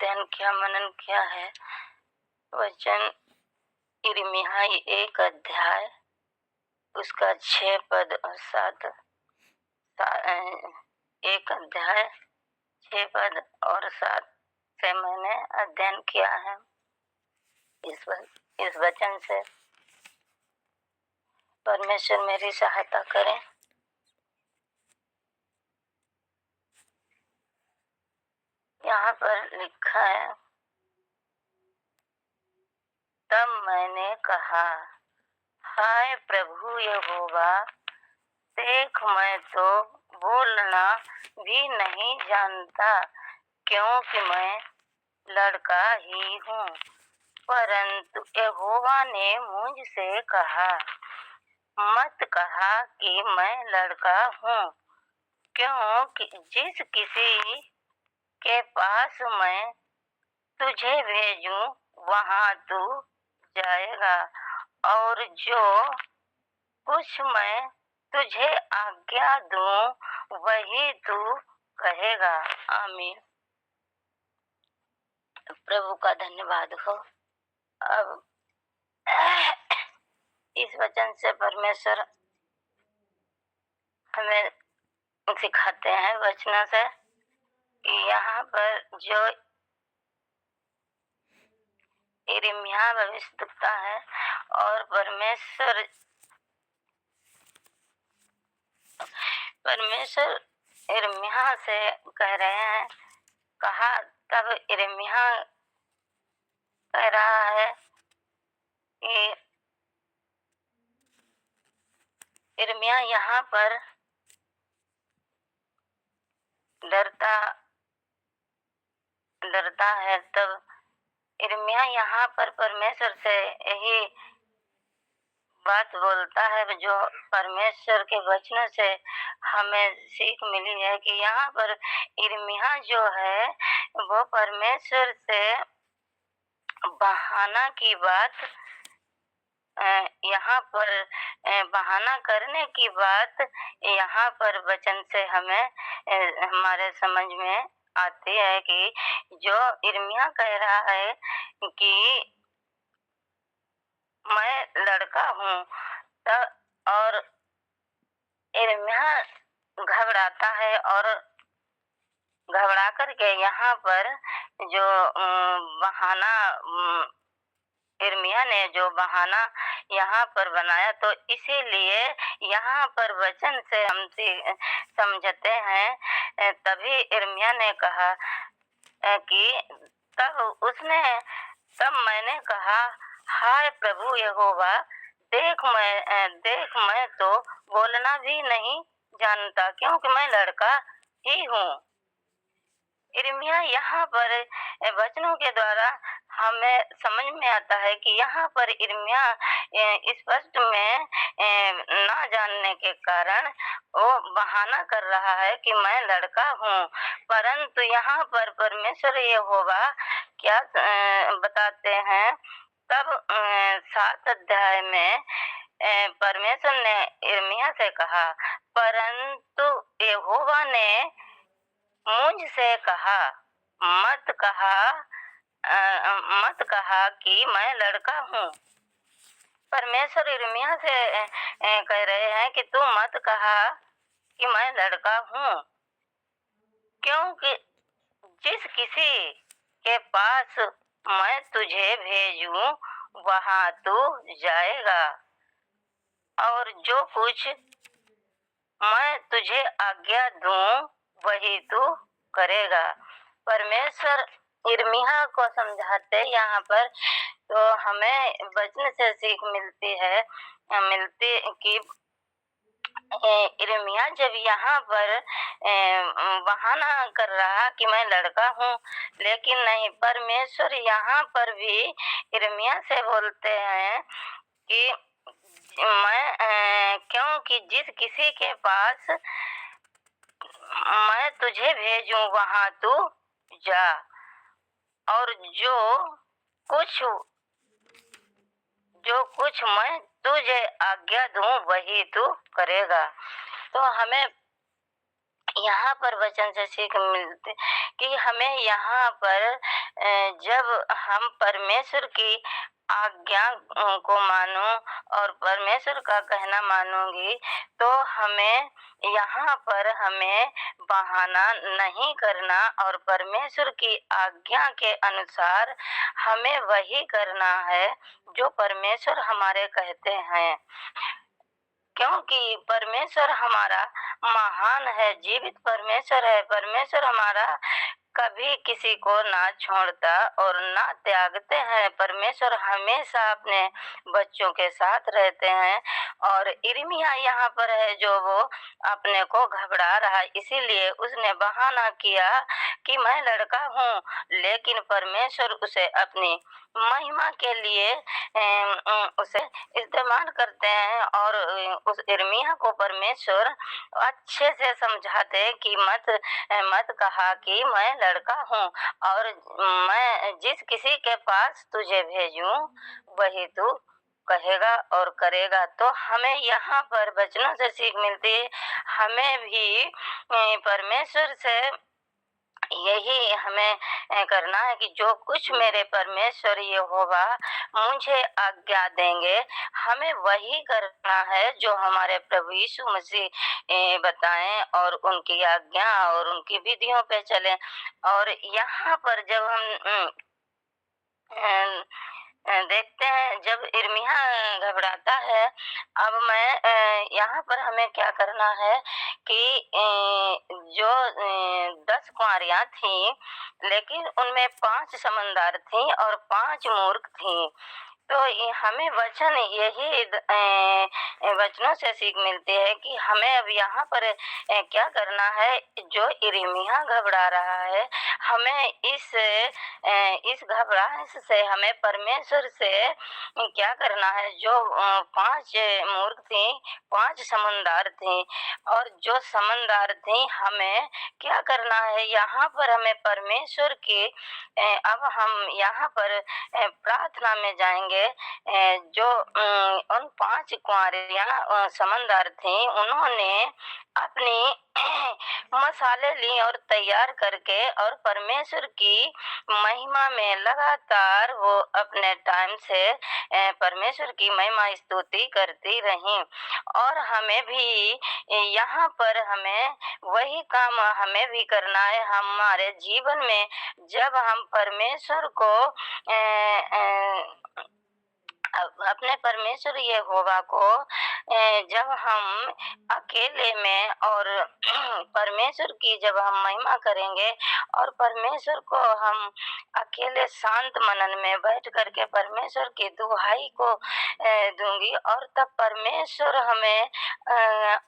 अध्ययन किया, मनन किया है वचन यिर्मयाह 1 अध्याय उसका 6 पद और 7 1 अध्याय 6 पद और 7 से मैंने अध्ययन किया है। इस वचन से परमेश्वर मेरी सहायता करें। यहाँ पर लिखा है, तब मैंने कहा, हाय प्रभु यहोवा, देख मैं तो बोलना भी नहीं जानता, क्योंकि मैं लड़का ही हूँ। परंतु यहोवा ने मुझसे कहा, मत कहा कि मैं लड़का हूँ, क्योंकि जिस किसी के पास मैं तुझे भेजूं वहाँ तू जाएगा, और जो कुछ मैं तुझे आज्ञा दूं वही तू कहेगा। आमीन। प्रभु का धन्यवाद हो। अब इस वचन से परमेश्वर हमें सिखाते हैं वचनों से कि यहाँ पर जो यिर्मयाह भविष्यवक्ता है और परमेश्वर यिर्मयाह से कह रहे हैं, कहा। तब यिर्मयाह कह रहा है कि यिर्मयाह यहाँ पर डरता है। तब यिर्मयाह यहाँ पर परमेश्वर से यही बात बोलता है जो परमेश्वर के वचनों से हमें सीख मिली है कि यहाँ पर यिर्मयाह जो है वो परमेश्वर से बहाना की बात, यहाँ पर बहाना करने की बात यहाँ पर वचन से हमें हमारे समझ में आती है कि जो यिर्मयाह कह रहा है कि मैं लड़का हूँ, और यिर्मयाह घबराता है और घबरा करके यहाँ पर जो बहाना यिर्मयाह ने जो बहाना यहाँ पर बनाया, तो इसीलिए यहाँ पर वचन से हम समझते हैं। तभी यिर्मयाह ने कहा कि तब मैंने कहा, हाय प्रभु यहोवा, देख मैं तो बोलना भी नहीं जानता, क्योंकि मैं लड़का ही हूँ। यिर्मयाह यहाँ पर वचनों के द्वारा हमें समझ में आता है कि यहाँ पर यिर्मयाह स्पष्ट में ना जानने के कारण वो बहाना कर रहा है कि मैं लड़का हूँ। परंतु यहाँ पर परमेश्वर यहोवा क्या बताते हैं, तब 7 अध्याय में परमेश्वर ने यिर्मयाह से कहा, परंतु यहोवा ने मुझसे कहा, मत कहा कि मैं लड़का हूँ। परमेश्वर यिर्मयाह से कह रहे हैं कि तू मत कहा कि मैं लड़का हूँ, क्योंकि जिस किसी के पास मैं तुझे भेजूं वहाँ तू जाएगा, और जो कुछ मैं तुझे आज्ञा दूं वही तू करेगा। परमेश्वर यिर्मयाह को समझाते यहाँ पर, तो हमें वचन से सीख मिलती कि यिर्मयाह जब यहाँ पर बहाना कर रहा कि मैं लड़का हूँ, लेकिन नहीं, परमेश्वर यहाँ पर भी यिर्मयाह से बोलते हैं कि क्योंकि जिस किसी के पास मैं तुझे भेजूं वहाँ तू जा, और जो कुछ मैं तुझे आज्ञा दूं वही तू करेगा। तो हमें यहाँ पर वचन से सीख मिलती कि हमें यहाँ पर जब हम परमेश्वर की आज्ञा को मानो और परमेश्वर का कहना मानूंगी, तो हमें यहाँ पर हमें बहाना नहीं करना और परमेश्वर की आज्ञा के अनुसार हमें वही करना है जो परमेश्वर हमारे कहते हैं, क्योंकि परमेश्वर हमारा महान है, जीवित परमेश्वर है। परमेश्वर हमारा कभी किसी को ना छोड़ता और ना त्यागते हैं। परमेश्वर हमेशा अपने बच्चों के साथ रहते हैं। और इर्मिया यहाँ पर है जो वो अपने को घबरा रहा है, इसीलिए उसने बहाना किया कि मैं लड़का हूँ, लेकिन परमेश्वर उसे अपनी महिमा के लिए उसे इस्तेमाल करते हैं। और उस इर्मिया को परमेश्वर अच्छे से समझाते कि मत कहा कि मैं लड़का हूँ, और मैं जिस किसी के पास तुझे भेजूं वही तू कहेगा और करेगा। तो हमें यहाँ पर वचनों से सीख मिलती है। हमें भी परमेश्वर से यही हमें करना है कि जो कुछ मेरे परमेश्वर यहोवा मुझे आज्ञा देंगे, हमें वही करना है जो हमारे प्रभु यीशु मसीह बताएं, और उनकी आज्ञा और उनकी विधियों पे चलें। और यहाँ पर जब हम देखते हैं, जब इर्मिया घबराता है, अब मैं यहाँ पर हमें क्या करना है कि जो 10 कुंवारियाँ थीं, लेकिन उनमें 5 समझदार थीं और 5 मूर्ख थीं। तो हमें वचन यही वचनों से सीख मिलती है कि हमें अब यहाँ पर क्या करना है। जो इर्मिया घबरा रहा है, हमें इस घबराहट से हमें परमेश्वर से क्या करना है। जो 5 मूर्ख थी, 5 समझदार थी, और जो समझदार थी, हमें क्या करना है। यहाँ पर हमें परमेश्वर की अब हम यहाँ पर प्रार्थना में जाएंगे। जो उन 5 कुंवारियाँ समझदार थी, उन्होंने अपनी मसाले ली और तैयार करके और परमेश्वर की महिमा में लगातार वो अपने टाइम से परमेश्वर की महिमा स्तुति करती रहीं। और हमें भी यहाँ पर हमें वही काम हमें भी करना है हमारे जीवन में। जब हम परमेश्वर को अपने परमेश्वर यहोवा को जब हम अकेले में और परमेश्वर की जब हम महिमा करेंगे, और परमेश्वर को हम अकेले शांत मनन में बैठ करके परमेश्वर की दुहाई को दूंगी, और तब परमेश्वर हमें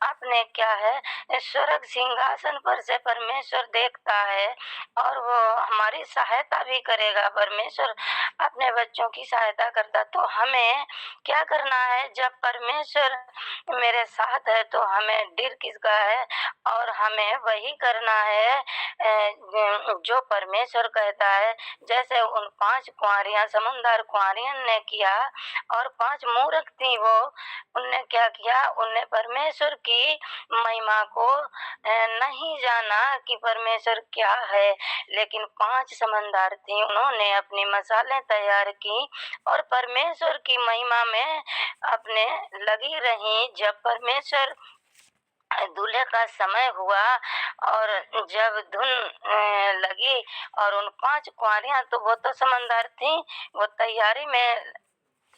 अपने क्या है स्वर्ग सिंहासन पर से परमेश्वर देखता है, और वो हमारी सहायता भी करेगा। परमेश्वर अपने बच्चों की सहायता करता। तो हमें क्या करना है, जब परमेश्वर मेरे साथ है तो हमें डर किसका है, और हमें वही करना है जो परमेश्वर कहता है। जैसे उन 5 कुंवारियां समझदार कुंवारियों ने किया, और 5 मूर्ख थी, वो उनने क्या किया, उनने परमेश्वर की महिमा को नहीं जाना कि परमेश्वर क्या है, लेकिन 5 समझदार थी, उन्होंने अपनी मसाले तैयार की और परमेश्वर की महिमा में अपने लगी रही। जब परमेश्वर दूल्हे का समय हुआ और जब धुन लगी, और उन 5 कुंवारियां तो वो तो समझदार थी, वो तैयारी में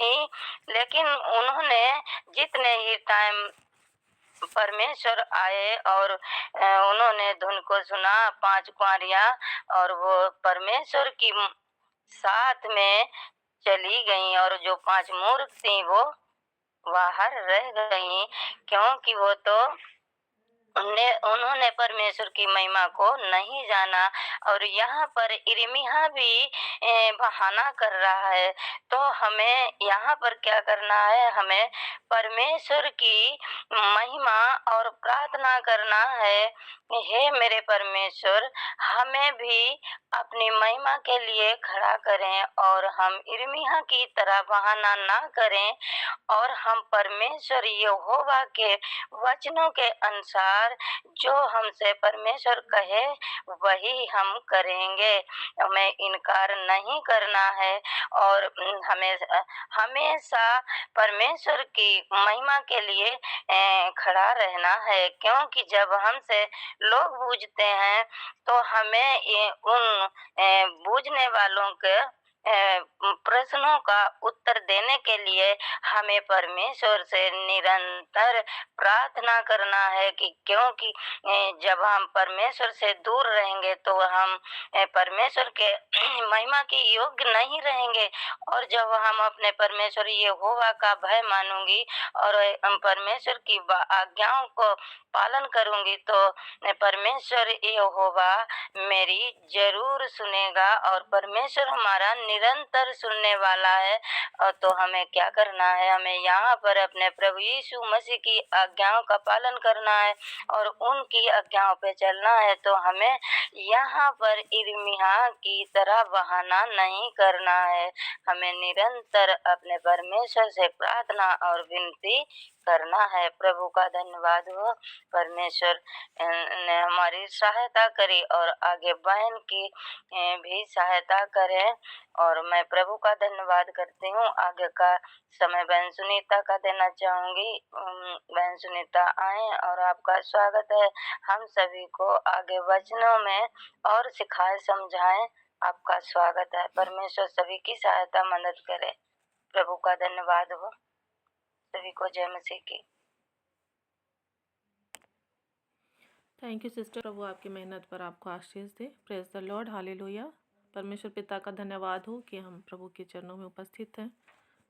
थी, लेकिन उन्होंने जितने ही टाइम परमेश्वर आए और उन्होंने धुन को सुना, 5 कुंवारियां, और वो परमेश्वर की साथ में चली गईं, और जो 5 मूर्ख थी वो बाहर रह गईं, क्योंकि वो तो उन्होंने परमेश्वर की महिमा को नहीं जाना। और यहाँ पर इर्मिया भी बहाना कर रहा है। तो हमें यहाँ पर क्या करना है, हमें परमेश्वर की महिमा और प्रार्थना करना है। हे मेरे परमेश्वर, हमें भी अपनी महिमा के लिए खड़ा करें, और हम इर्मिया की तरह बहाना ना करें, और हम परमेश्वर यहोवा के वचनों के अनुसार अनुसार जो हमसे परमेश्वर कहे वही हम करेंगे। हमें इनकार नहीं करना है और हमें हमेशा परमेश्वर की महिमा के लिए खड़ा रहना है, क्योंकि जब हमसे लोग पूछते हैं तो हमें उन बूझने वालों के प्रश्नों का उत्तर देने के लिए हमें परमेश्वर से निरंतर प्रार्थना करना है कि क्योंकि जब हम परमेश्वर से दूर रहेंगे तो हम परमेश्वर के महिमा के योग्य नहीं रहेंगे। और जब हम अपने परमेश्वर यहोवा का भय मानूंगी और परमेश्वर की आज्ञाओं को पालन करूंगी तो परमेश्वर यहोवा मेरी जरूर सुनेगा और परमेश्वर हमारा निरंतर सुनने वाला है। और तो हमें क्या करना है, हमें यहाँ पर अपने प्रभु यीशु मसीह की आज्ञाओं का पालन करना है और उनकी आज्ञाओं पे चलना है। तो हमें यहाँ पर इर्मिया की तरह बहाना नहीं करना है, हमें निरंतर अपने परमेश्वर से प्रार्थना और विनती करना है। प्रभु का धन्यवाद हो, परमेश्वर ने हमारी सहायता करी और आगे बहन की भी सहायता करे। और मैं प्रभु का धन्यवाद करती हूँ। आगे का समय बहन सुनीता का देना चाहूंगी। बहन सुनीता आए और आपका स्वागत है। हम सभी को आगे वचनों में और सिखाए समझाएं, आपका स्वागत है। परमेश्वर सभी की सहायता मदद करे। प्रभु का धन्यवाद हो, सभी को जय मसीह की। Thank you sister. प्रभु आपकी मेहनत पर आपको आशीष दे। Praise the lord, hallelujah. परमेश्वर पिता का धन्यवाद हो कि हम प्रभु के चरणों में उपस्थित हैं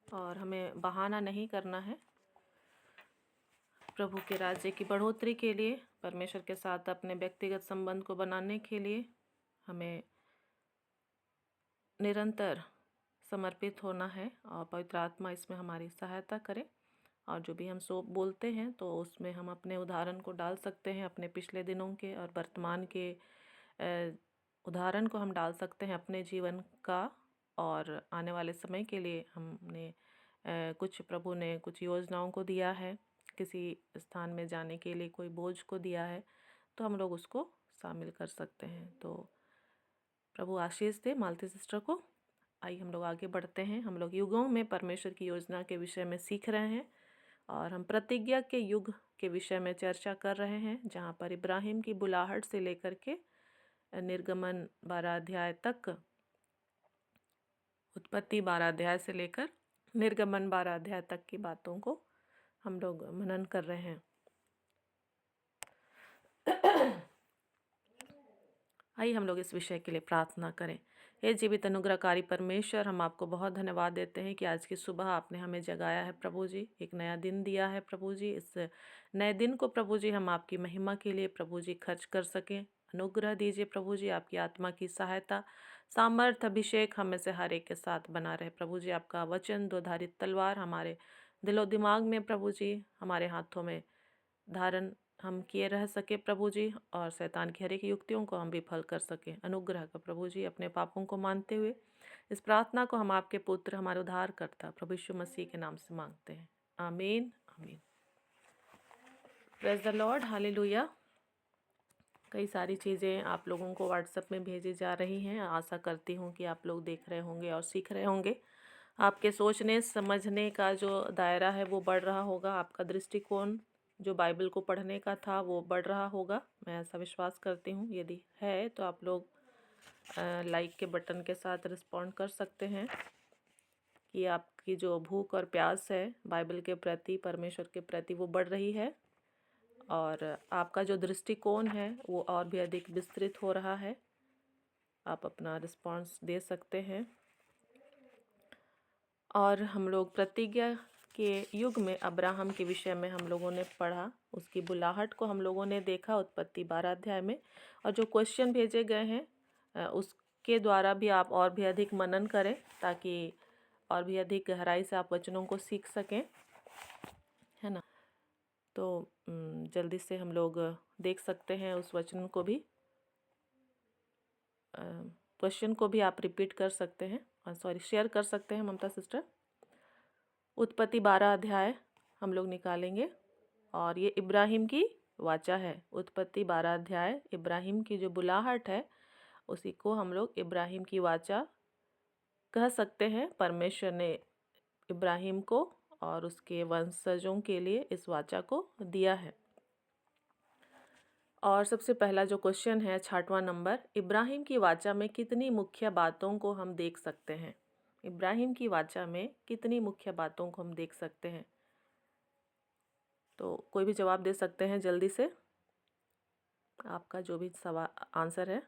और हमें बहाना नहीं करना है। प्रभु के राज्य की बढ़ोतरी के लिए, परमेश्वर के साथ अपने व्यक्तिगत संबंध को बनाने के लिए हमें निरंतर समर्पित होना है और पवित्र आत्मा इसमें हमारी सहायता करे। और जो भी हम बोलते हैं तो उसमें हम अपने उदाहरण को डाल सकते हैं, अपने पिछले दिनों के और वर्तमान के उदाहरण को हम डाल सकते हैं अपने जीवन का। और आने वाले समय के लिए हमने कुछ प्रभु ने कुछ योजनाओं को दिया है, किसी स्थान में जाने के लिए कोई बोझ को दिया है, तो हम लोग उसको शामिल कर सकते हैं। तो प्रभु आशीष दे मालती सिस्टर को। आइए हम लोग आगे बढ़ते हैं। हम लोग युगों में परमेश्वर की योजना के विषय में सीख रहे हैं और हम प्रतिज्ञा के युग के विषय में चर्चा कर रहे हैं, जहाँ पर इब्राहिम की बुलाहट से लेकर के निर्गमन 12 अध्याय तक, उत्पत्ति 12 अध्याय से लेकर निर्गमन 12 अध्याय तक की बातों को हम लोग मनन कर रहे हैं। आइए हम लोग इस विषय के लिए प्रार्थना करें। हे जीवित अनुग्रहकारी परमेश्वर, हम आपको बहुत धन्यवाद देते हैं कि आज की सुबह आपने हमें जगाया है प्रभु जी, एक नया दिन दिया है प्रभु जी। इस नए दिन को प्रभु जी हम आपकी महिमा के लिए प्रभु जी खर्च कर सकें। अनुग्रह दीजिए प्रभु जी, आपकी आत्मा की सहायता, सामर्थ, अभिषेक हमें से हर एक के साथ बना रहे प्रभु जी। आपका वचन दोधारी तलवार हमारे दिलो दिमाग में प्रभु जी, हमारे हाथों में धारण हम किए रह सके प्रभु जी, और शैतान की हर एक युक्तियों को हम विफल कर सकें। अनुग्रह का प्रभु जी, अपने पापों को मानते हुए इस प्रार्थना को हम आपके पुत्र हमारे उद्धारकर्ता प्रभु यीशु मसीह के नाम से मांगते हैं, आमीन आमीन। Praise the lord, hallelujah. कई सारी चीज़ें आप लोगों को व्हाट्सएप में भेजी जा रही हैं। आशा करती हूँ कि आप लोग देख रहे होंगे और सीख रहे होंगे। आपके सोचने समझने का जो दायरा है वो बढ़ रहा होगा, आपका दृष्टिकोण जो बाइबल को पढ़ने का था वो बढ़ रहा होगा, मैं ऐसा विश्वास करती हूँ। यदि है तो आप लोग लाइक के बटन के साथ रिस्पॉन्ड कर सकते हैं कि आपकी जो भूख और प्यास है बाइबल के प्रति, परमेश्वर के प्रति, वो बढ़ रही है और आपका जो दृष्टिकोण है वो और भी अधिक विस्तृत हो रहा है। आप अपना रिस्पॉन्स दे सकते हैं। और हम लोग प्रतिज्ञा के युग में अब्राहम के विषय में हम लोगों ने पढ़ा, उसकी बुलाहट को हम लोगों ने देखा उत्पत्ति 12 अध्याय में। और जो क्वेश्चन भेजे गए हैं उसके द्वारा भी आप और भी अधिक मनन करें, ताकि और भी अधिक गहराई से आप वचनों को सीख सकें, है ना। तो जल्दी से हम लोग देख सकते हैं उस वचन को भी, क्वेश्चन को भी आप रिपीट कर सकते हैं, शेयर कर सकते हैं ममता सिस्टर। उत्पत्ति 12 अध्याय हम लोग निकालेंगे और ये इब्राहिम की वाचा है। उत्पत्ति 12 अध्याय इब्राहिम की जो बुलाहट है उसी को हम लोग इब्राहिम की वाचा कह सकते हैं। परमेश्वर ने इब्राहिम को और उसके वंशजों के लिए इस वाचा को दिया है। और सबसे पहला जो क्वेश्चन है 6वां नंबर, इब्राहिम की वाचा में कितनी मुख्य बातों को हम देख सकते हैं? इब्राहिम की वाचा में कितनी मुख्य बातों को हम देख सकते हैं? तो कोई भी जवाब दे सकते हैं जल्दी से, आपका जो भी सवाल आंसर है।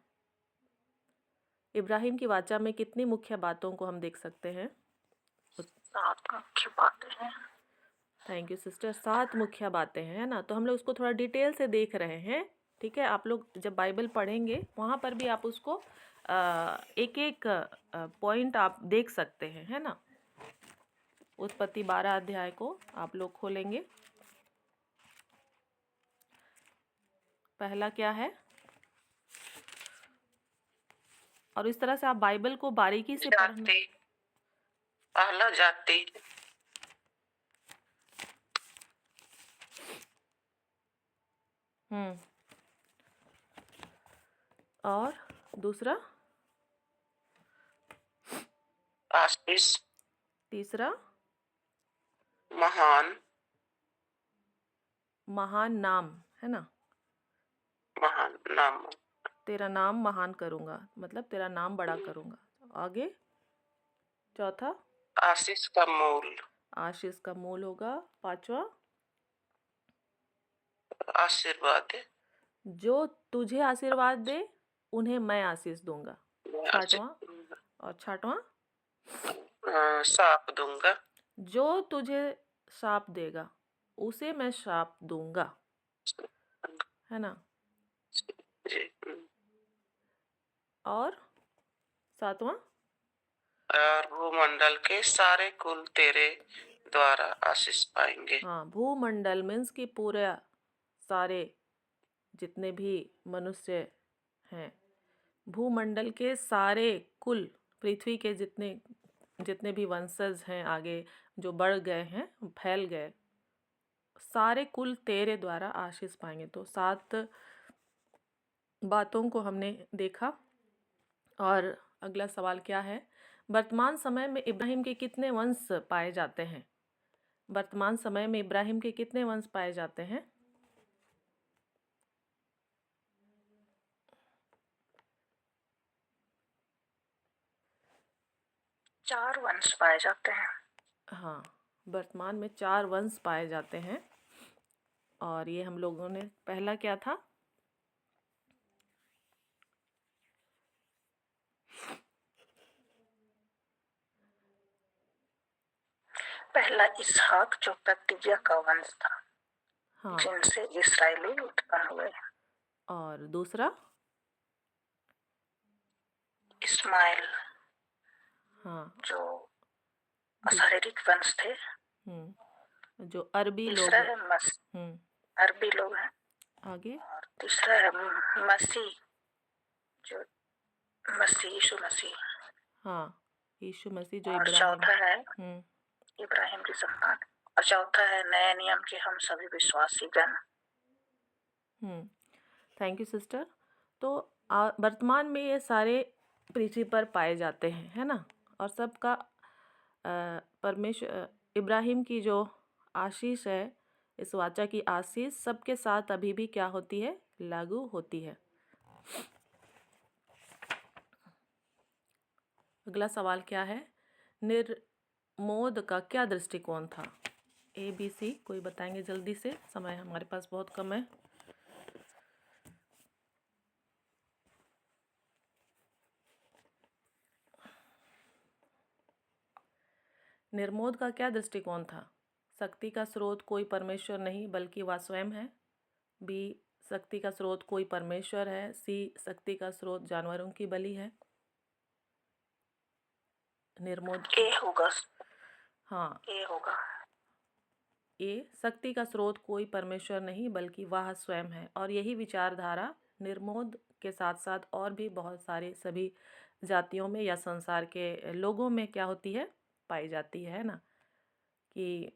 इब्राहिम की वाचा में कितनी मुख्य बातों को हम देख सकते हैं? 7 मुख्य बातें हैं। Thank you sister. 7 मुख्य बातें हैं, है ना। तो हम लोग उसको थोड़ा डिटेल से देख रहे हैं, ठीक है। आप लोग जब बाइबल पढ़ेंगे वहाँ पर भी आप उसको एक एक पॉइंट आप देख सकते हैं, है ना। उत्पत्ति 12 अध्याय को आप लोग खोलेंगे। पहला क्या है, और इस तरह से आप बाइबल को बारीकी से पढ़ना। पहला जाति। और दूसरा, आशीष। तीसरा, महान। महान नाम, है ना। महान नाम। तेरा नाम महान करूँगा, मतलब तेरा नाम बड़ा करूँगा। आगे चौथा, आशीष का मूल। आशीष का मूल होगा। 5वां, आशीर्वाद। जो तुझे आशीर्वाद दे उन्हें मैं आशीष दूंगा। 6वां और 6वां, साप दूंगा। जो तुझे शाप देगा उसे मैं शाप दूंगा, है ना। जी। और 7वां, और भूमंडल के सारे कुल तेरे द्वारा आशीष पाएंगे। हाँ, भूमंडल मीन्स कि पूरे सारे जितने भी मनुष्य हैं, भूमंडल के सारे कुल, पृथ्वी के जितने भी वंशज हैं आगे जो बढ़ गए हैं, फैल गए, सारे कुल तेरे द्वारा आशीष पाएंगे। तो 7 बातों को हमने देखा। और अगला सवाल क्या है, वर्तमान समय में इब्राहिम के कितने वंश पाए जाते हैं? वर्तमान समय में इब्राहिम के कितने वंश पाए जाते हैं? 4 वंश पाए जाते हैं। हाँ, वर्तमान में 4 वंश पाए जाते हैं। और ये हम लोगों ने पहला क्या था? पहला इसहाक जो प्रतिज्ञा का वंश था, हाँ, जिनसे इस्राएली उत्पन्न हुए। और दूसरा, इस्माइल, हाँ, जो अशारीरिक वंश थे। जो अरबी लोग तीसरा है अरबी लोग हैं। आगे, और तीसरा है मसीह, जो मसीह यीशु मसीह। हाँ, यीशु मसीह जो और इब्राहिम। चौथा है इब्राहिम की संतान। और चौथा है नए नियम के हम सभी विश्वासी जन। Thank you sister. तो वर्तमान में ये सारे पृथ्वी पर पाए जाते हैं, है ना। और सबका परमेश्वर इब्राहिम की जो आशीष है, इस वाचा की आशीष सबके साथ अभी भी क्या होती है? लागू होती है। अगला सवाल क्या है, निर्मोद का क्या दृष्टिकोण था? ABC कोई बताएंगे जल्दी से, समय हमारे पास बहुत कम है। निर्मोद का क्या दृष्टिकोण था? शक्ति का स्रोत कोई परमेश्वर नहीं बल्कि वह स्वयं है। B, शक्ति का स्रोत कोई परमेश्वर है। C, शक्ति का स्रोत जानवरों की बलि है। निर्मोद ए होगा। हाँ, ए होगा। A, शक्ति का स्रोत कोई परमेश्वर नहीं बल्कि वह स्वयं है। और यही विचारधारा निर्मोद के साथ साथ और भी बहुत सारे सभी जातियों में या संसार के लोगों में क्या होती है? पाई जाती है ना, कि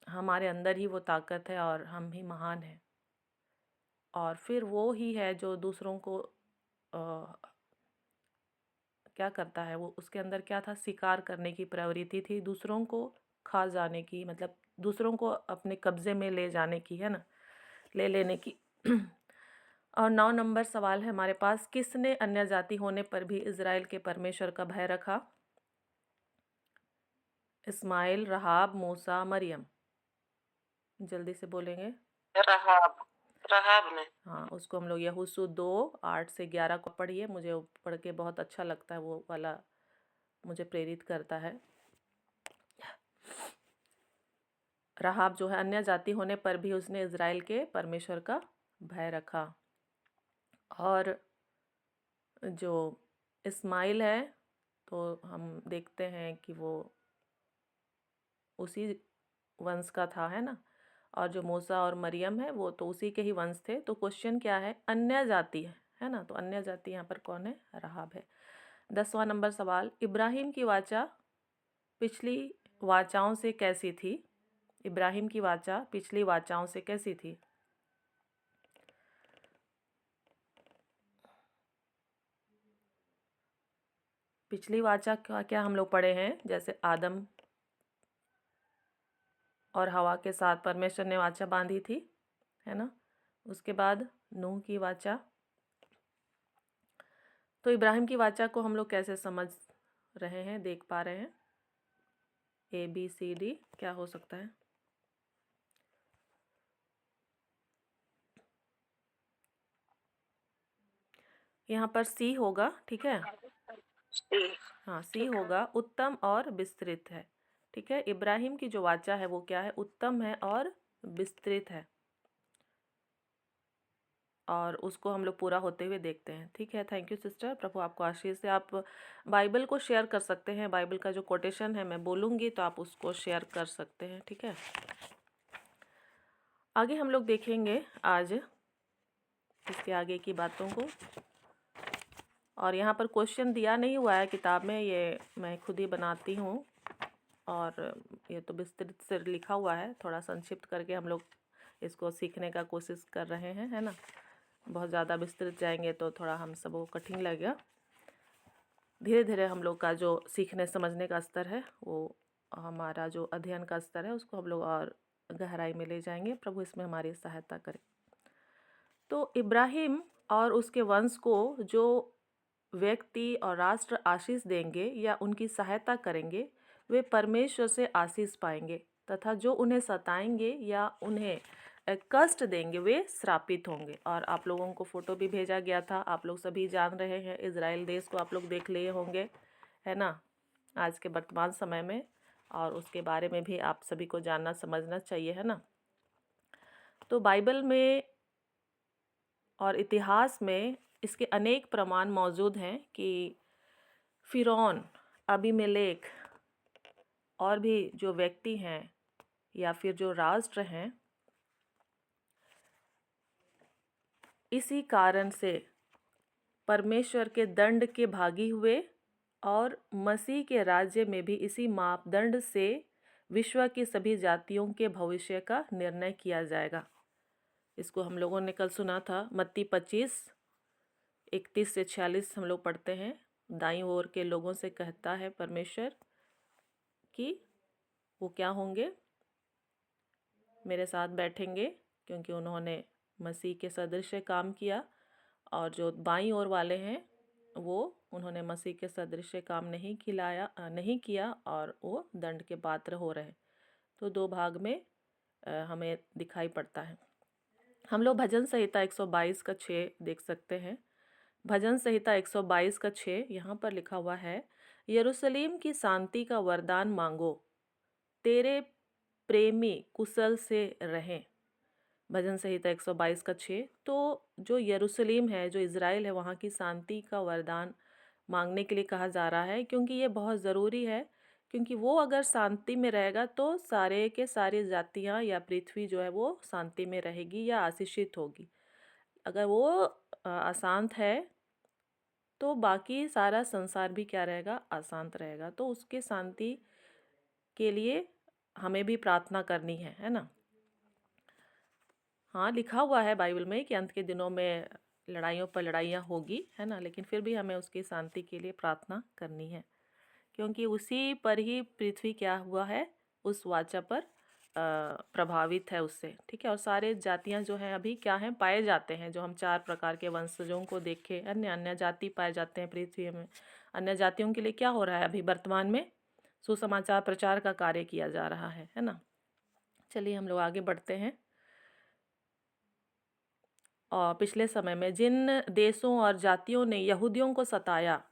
हमारे अंदर ही वो ताकत है और हम ही महान हैं। और फिर वो ही है जो दूसरों को क्या करता है, वो उसके अंदर क्या था, शिकार करने की प्रवृत्ति थी, दूसरों को खा जाने की, मतलब दूसरों को अपने कब्जे में ले जाने की, है ना, ले लेने की। और 9 नंबर सवाल है हमारे पास, किसने अन्य जाति होने पर भी इज़राइल के परमेश्वर का भय रखा? इस्माइल, रहाब, मूसा, मरियम। जल्दी से बोलेंगे। रहाब। रहाब ने। हाँ, उसको हम लोग यहोशू 2:8 से 11 को पढ़िए, मुझे वो पढ़ के बहुत अच्छा लगता है, वो वाला मुझे प्रेरित करता है। रहाब जो है अन्य जाति होने पर भी उसने इज़राइल के परमेश्वर का भय रखा। और जो इस्माइल है तो हम देखते हैं कि वो उसी वंश का था, है ना, और जो मूसा और मरियम है वो तो उसी के ही वंश थे। तो क्वेश्चन क्या है, अन्य जाति है ना, तो अन्य जाति यहाँ पर कौन है? रहाब है। 10वां नंबर सवाल, इब्राहिम की वाचा पिछली वाचाओं से कैसी थी? इब्राहिम की वाचा पिछली वाचाओं से कैसी थी? पिछली वाचा का क्या हम लोग पढ़े हैं, जैसे आदम और हवा के साथ परमेश्वर ने वाचा बांधी थी, है ना। उसके बाद नूह की वाचा। तो इब्राहिम की वाचा को हम लोग कैसे समझ रहे हैं, देख पा रहे हैं? ABCD क्या हो सकता है? यहाँ पर C होगा, ठीक है। हाँ, C होगा, उत्तम और विस्तृत है, ठीक है। इब्राहिम की जो वाचा है वो क्या है? उत्तम है और विस्तृत है, और उसको हम लोग पूरा होते हुए देखते हैं, ठीक है। थैंक यू सिस्टर, प्रभु आपको आशीष से। आप बाइबल को शेयर कर सकते हैं, बाइबल का जो कोटेशन है मैं बोलूँगी तो आप उसको शेयर कर सकते हैं, ठीक है। आगे हम लोग देखेंगे आज इसके आगे की बातों को, और यहाँ पर क्वेश्चन दिया नहीं हुआ है किताब में, ये मैं खुद ही बनाती हूँ, और ये तो विस्तृत से लिखा हुआ है, थोड़ा संक्षिप्त करके हम लोग इसको सीखने का कोशिश कर रहे हैं, है ना। बहुत ज़्यादा विस्तृत जाएंगे तो थोड़ा हम सबको कठिन लगेगा। धीरे धीरे हम लोग का जो सीखने समझने का स्तर है, वो हमारा जो अध्ययन का स्तर है उसको हम लोग और गहराई में ले जाएंगे। प्रभु इसमें हमारी सहायता करें। तो इब्राहिम और उसके वंश को जो व्यक्ति और राष्ट्र आशीष देंगे या उनकी सहायता करेंगे वे परमेश्वर से आशीष पाएंगे, तथा जो उन्हें सताएंगे या उन्हें कष्ट देंगे वे श्रापित होंगे। और आप लोगों को फोटो भी भेजा गया था, आप लोग सभी जान रहे हैं, इज़राइल देश को आप लोग देख लिए होंगे, है ना, आज के वर्तमान समय में, और उसके बारे में भी आप सभी को जानना समझना चाहिए, है ना। तो बाइबल में और इतिहास में इसके अनेक प्रमाण मौजूद हैं कि फिरौन, अबीमेलेक और भी जो व्यक्ति हैं या फिर जो राष्ट्र हैं, इसी कारण से परमेश्वर के दंड के भागी हुए, और मसीह के राज्य में भी इसी मापदंड से विश्व की सभी जातियों के भविष्य का निर्णय किया जाएगा। इसको हम लोगों ने कल सुना था, मत्ती 25:31 से 46 हम लोग पढ़ते हैं। दाईं ओर के लोगों से कहता है परमेश्वर कि वो क्या होंगे, मेरे साथ बैठेंगे, क्योंकि उन्होंने मसीह के सदृश काम किया, और जो बाईं ओर वाले हैं वो उन्होंने मसीह के सदृश काम नहीं किया और वो दंड के पात्र हो रहे। तो दो भाग में हमें दिखाई पड़ता है। हम लोग भजन संहिता 122:6 देख सकते हैं। भजन संहिता 122:6 यहाँ पर लिखा हुआ है, यरूशलेम की शांति का वरदान मांगो, तेरे प्रेमी कुशल से रहें। भजन संहिता 122:6। तो जो यरूशलेम है, जो इज़राइल है, वहाँ की शांति का वरदान मांगने के लिए कहा जा रहा है, क्योंकि ये बहुत ज़रूरी है, क्योंकि वो अगर शांति में रहेगा तो सारे के सारी जातियाँ या पृथ्वी जो है वो शांति में रहेगी या आशीषित होगी। अगर वो अशांत है तो बाकी सारा संसार भी क्या रहेगा? अशांत रहेगा। तो उसके शांति के लिए हमें भी प्रार्थना करनी है ना। हाँ, लिखा हुआ है बाइबल में कि अंत के दिनों में लड़ाइयों पर लड़ाइयाँ होगी, है ना? लेकिन फिर भी हमें उसकी शांति के लिए प्रार्थना करनी है, क्योंकि उसी पर ही पृथ्वी क्या हुआ है, उस वाचा पर प्रभावित है उससे, ठीक है। और सारे जातियां जो हैं अभी क्या हैं, पाए जाते हैं। जो हम 4 प्रकार के वंशजों को देखें, अन्य अन्य जाति पाए जाते हैं पृथ्वी में। अन्य जातियों के लिए क्या हो रहा है अभी वर्तमान में, सुसमाचार प्रचार का कार्य किया जा रहा है ना। चलिए हम लोग आगे बढ़ते हैं। और पिछले समय में जिन देशों और जातियों ने यहूदियों को सताया,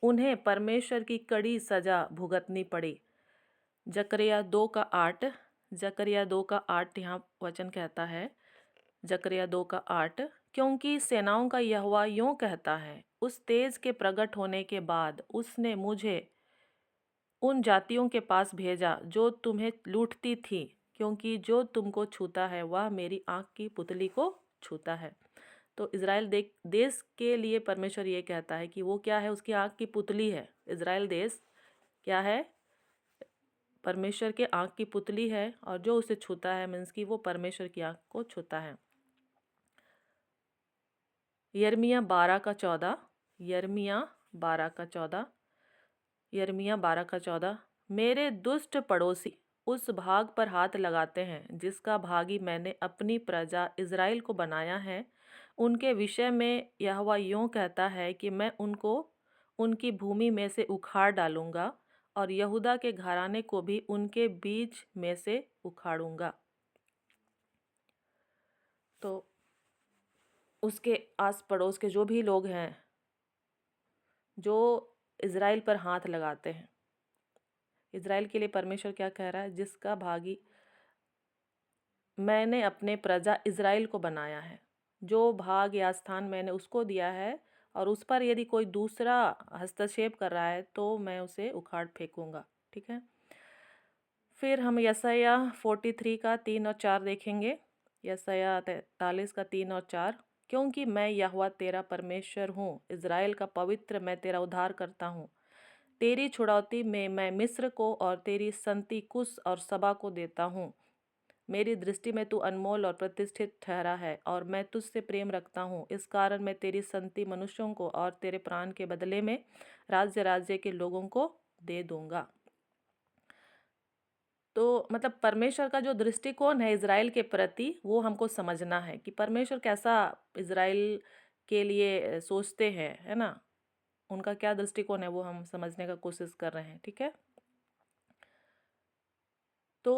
उन्हें परमेश्वर की कड़ी सजा भुगतनी पड़ी। जकरिया 2:8, जकरिया 2:8 यहाँ वचन कहता है, जकरिया 2:8, क्योंकि सेनाओं का यहोवा यूं कहता है, उस तेज के प्रकट होने के बाद उसने मुझे उन जातियों के पास भेजा जो तुम्हें लूटती थी, क्योंकि जो तुमको छूता है वह मेरी आँख की पुतली को छूता है। तो इज़राइल देश के लिए परमेश्वर ये कहता है कि वो क्या है, उसकी आँख की पुतली है। इज़राइल देश क्या है, परमेश्वर के आँख की पुतली है, और जो उसे छूता है मीन्स कि वो परमेश्वर की आँख को छूता है। यिर्मयाह 12:14, यिर्मयाह 12:14, यिर्मयाह 12:14, मेरे दुष्ट पड़ोसी उस भाग पर हाथ लगाते हैं जिसका भागी मैंने अपनी प्रजा इज़राइल को बनाया है। उनके विषय में यहोवा यूं कहता है कि मैं उनको उनकी भूमि में से उखाड़ डालूंगा और यहूदा के घराने को भी उनके बीच में से उखाड़ूंगा। तो उसके आस पड़ोस के जो भी लोग हैं जो इज़राइल पर हाथ लगाते हैं, इज़राइल के लिए परमेश्वर क्या कह रहा है, जिसका भागी मैंने अपने प्रजा इज़राइल को बनाया है। जो भाग या स्थान मैंने उसको दिया है, और उस पर यदि कोई दूसरा हस्तक्षेप कर रहा है तो मैं उसे उखाड़ फेंकूंगा, ठीक है। फिर हम यशायाह 43 का 3 और 4 देखेंगे। यशायाह 43 का 3 और 4, क्योंकि मैं यहोवा तेरा परमेश्वर हूँ, इज़राइल का पवित्र मैं तेरा उद्धार करता हूँ। तेरी छुड़ौती में मैं मिस्र को और तेरी संति कुश और सबा को देता हूँ। मेरी दृष्टि में तू अनमोल और प्रतिष्ठित ठहरा है, और मैं तुझसे प्रेम रखता हूँ। इस कारण मैं तेरी संति मनुष्यों को और तेरे प्राण के बदले में राज्य राज्य के लोगों को दे दूंगा। तो मतलब परमेश्वर का जो दृष्टिकोण है इज़राइल के प्रति, वो हमको समझना है कि परमेश्वर कैसा इज़राइल के लिए सोचते हैं, है ना। उनका क्या दृष्टिकोण है वो हम समझने का कोशिश कर रहे हैं, ठीक है। तो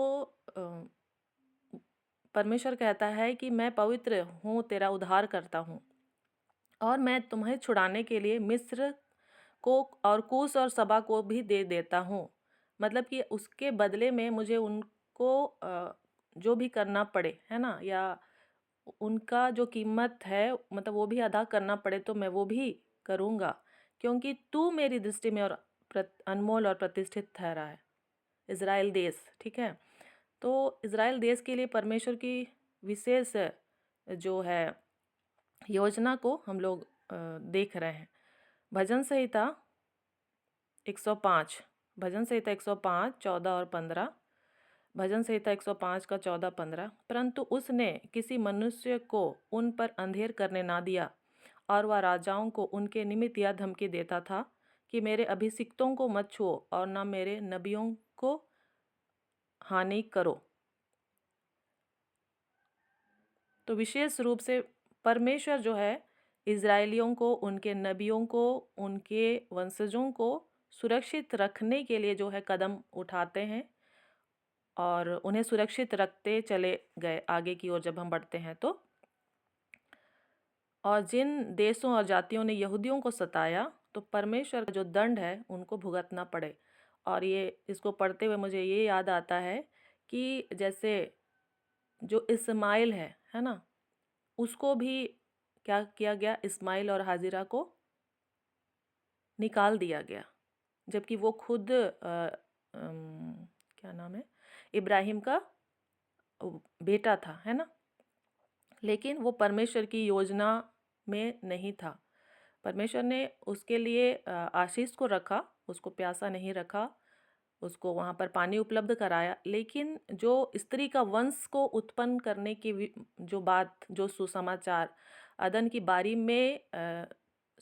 परमेश्वर कहता है कि मैं पवित्र हूँ, तेरा उद्धार करता हूँ, और मैं तुम्हें छुड़ाने के लिए मिस्र को और कूश और सबा को भी दे देता हूँ। मतलब कि उसके बदले में मुझे उनको जो भी करना पड़े, है ना, या उनका जो कीमत है मतलब वो भी अदा करना पड़े तो मैं वो भी करूँगा, क्योंकि तू मेरी दृष्टि में और अनमोल और प्रतिष्ठित ठहरा है। इज़राइल देश, ठीक है। तो इज़राइल देश के लिए परमेश्वर की विशेष जो है योजना को हम लोग देख रहे हैं। भजन संहिता 105, भजन संहिता 105 14 और 15, भजन संहिता 105 का 14-15, परंतु उसने किसी मनुष्य को उन पर अंधेर करने ना दिया, और वह राजाओं को उनके निमित्त यह धमकी देता था कि मेरे अभिषिक्तों को मत छुओ और न मेरे नबियों को हानि करो। तो विशेष रूप से परमेश्वर जो है इज़राइलियों को, उनके नबियों को, उनके वंशजों को सुरक्षित रखने के लिए जो है कदम उठाते हैं, और उन्हें सुरक्षित रखते चले गए आगे की ओर जब हम बढ़ते हैं तो। और जिन देशों और जातियों ने यहूदियों को सताया, तो परमेश्वर का जो दंड है उनको भुगतना पड़े। और ये इसको पढ़ते हुए मुझे ये याद आता है कि जैसे जो इस्माइल है ना, उसको भी क्या किया गया, इस्माइल और हाजिरा को निकाल दिया गया, जबकि वो खुद क्या नाम है, इब्राहिम का बेटा था, है ना। लेकिन वो परमेश्वर की योजना में नहीं था। परमेश्वर ने उसके लिए आशीष को रखा, उसको प्यासा नहीं रखा, उसको वहाँ पर पानी उपलब्ध कराया। लेकिन जो स्त्री का वंश को उत्पन्न करने की जो बात, जो सुसमाचार अदन की बारी में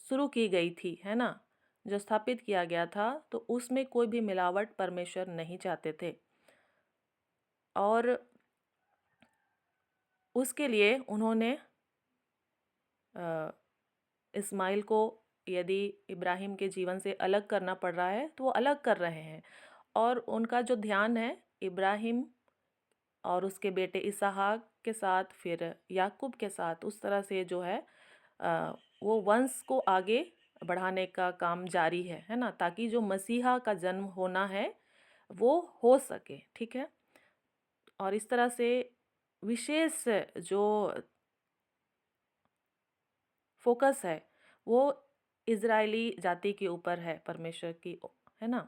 शुरू की गई थी, है ना, जो स्थापित किया गया था, तो उसमें कोई भी मिलावट परमेश्वर नहीं चाहते थे। और उसके लिए उन्होंने इस्माइल को, यदि इब्राहिम के जीवन से अलग करना पड़ रहा है तो वो अलग कर रहे हैं, और उनका जो ध्यान है इब्राहिम और उसके बेटे इसहाक के साथ, फिर याकूब के साथ, उस तरह से जो है वो वंश को आगे बढ़ाने का काम जारी है ना, ताकि जो मसीहा का जन्म होना है वो हो सके। ठीक है। और इस तरह से विशेष जो फोकस है वो इजरायली जाति के ऊपर है, परमेश्वर की, है ना।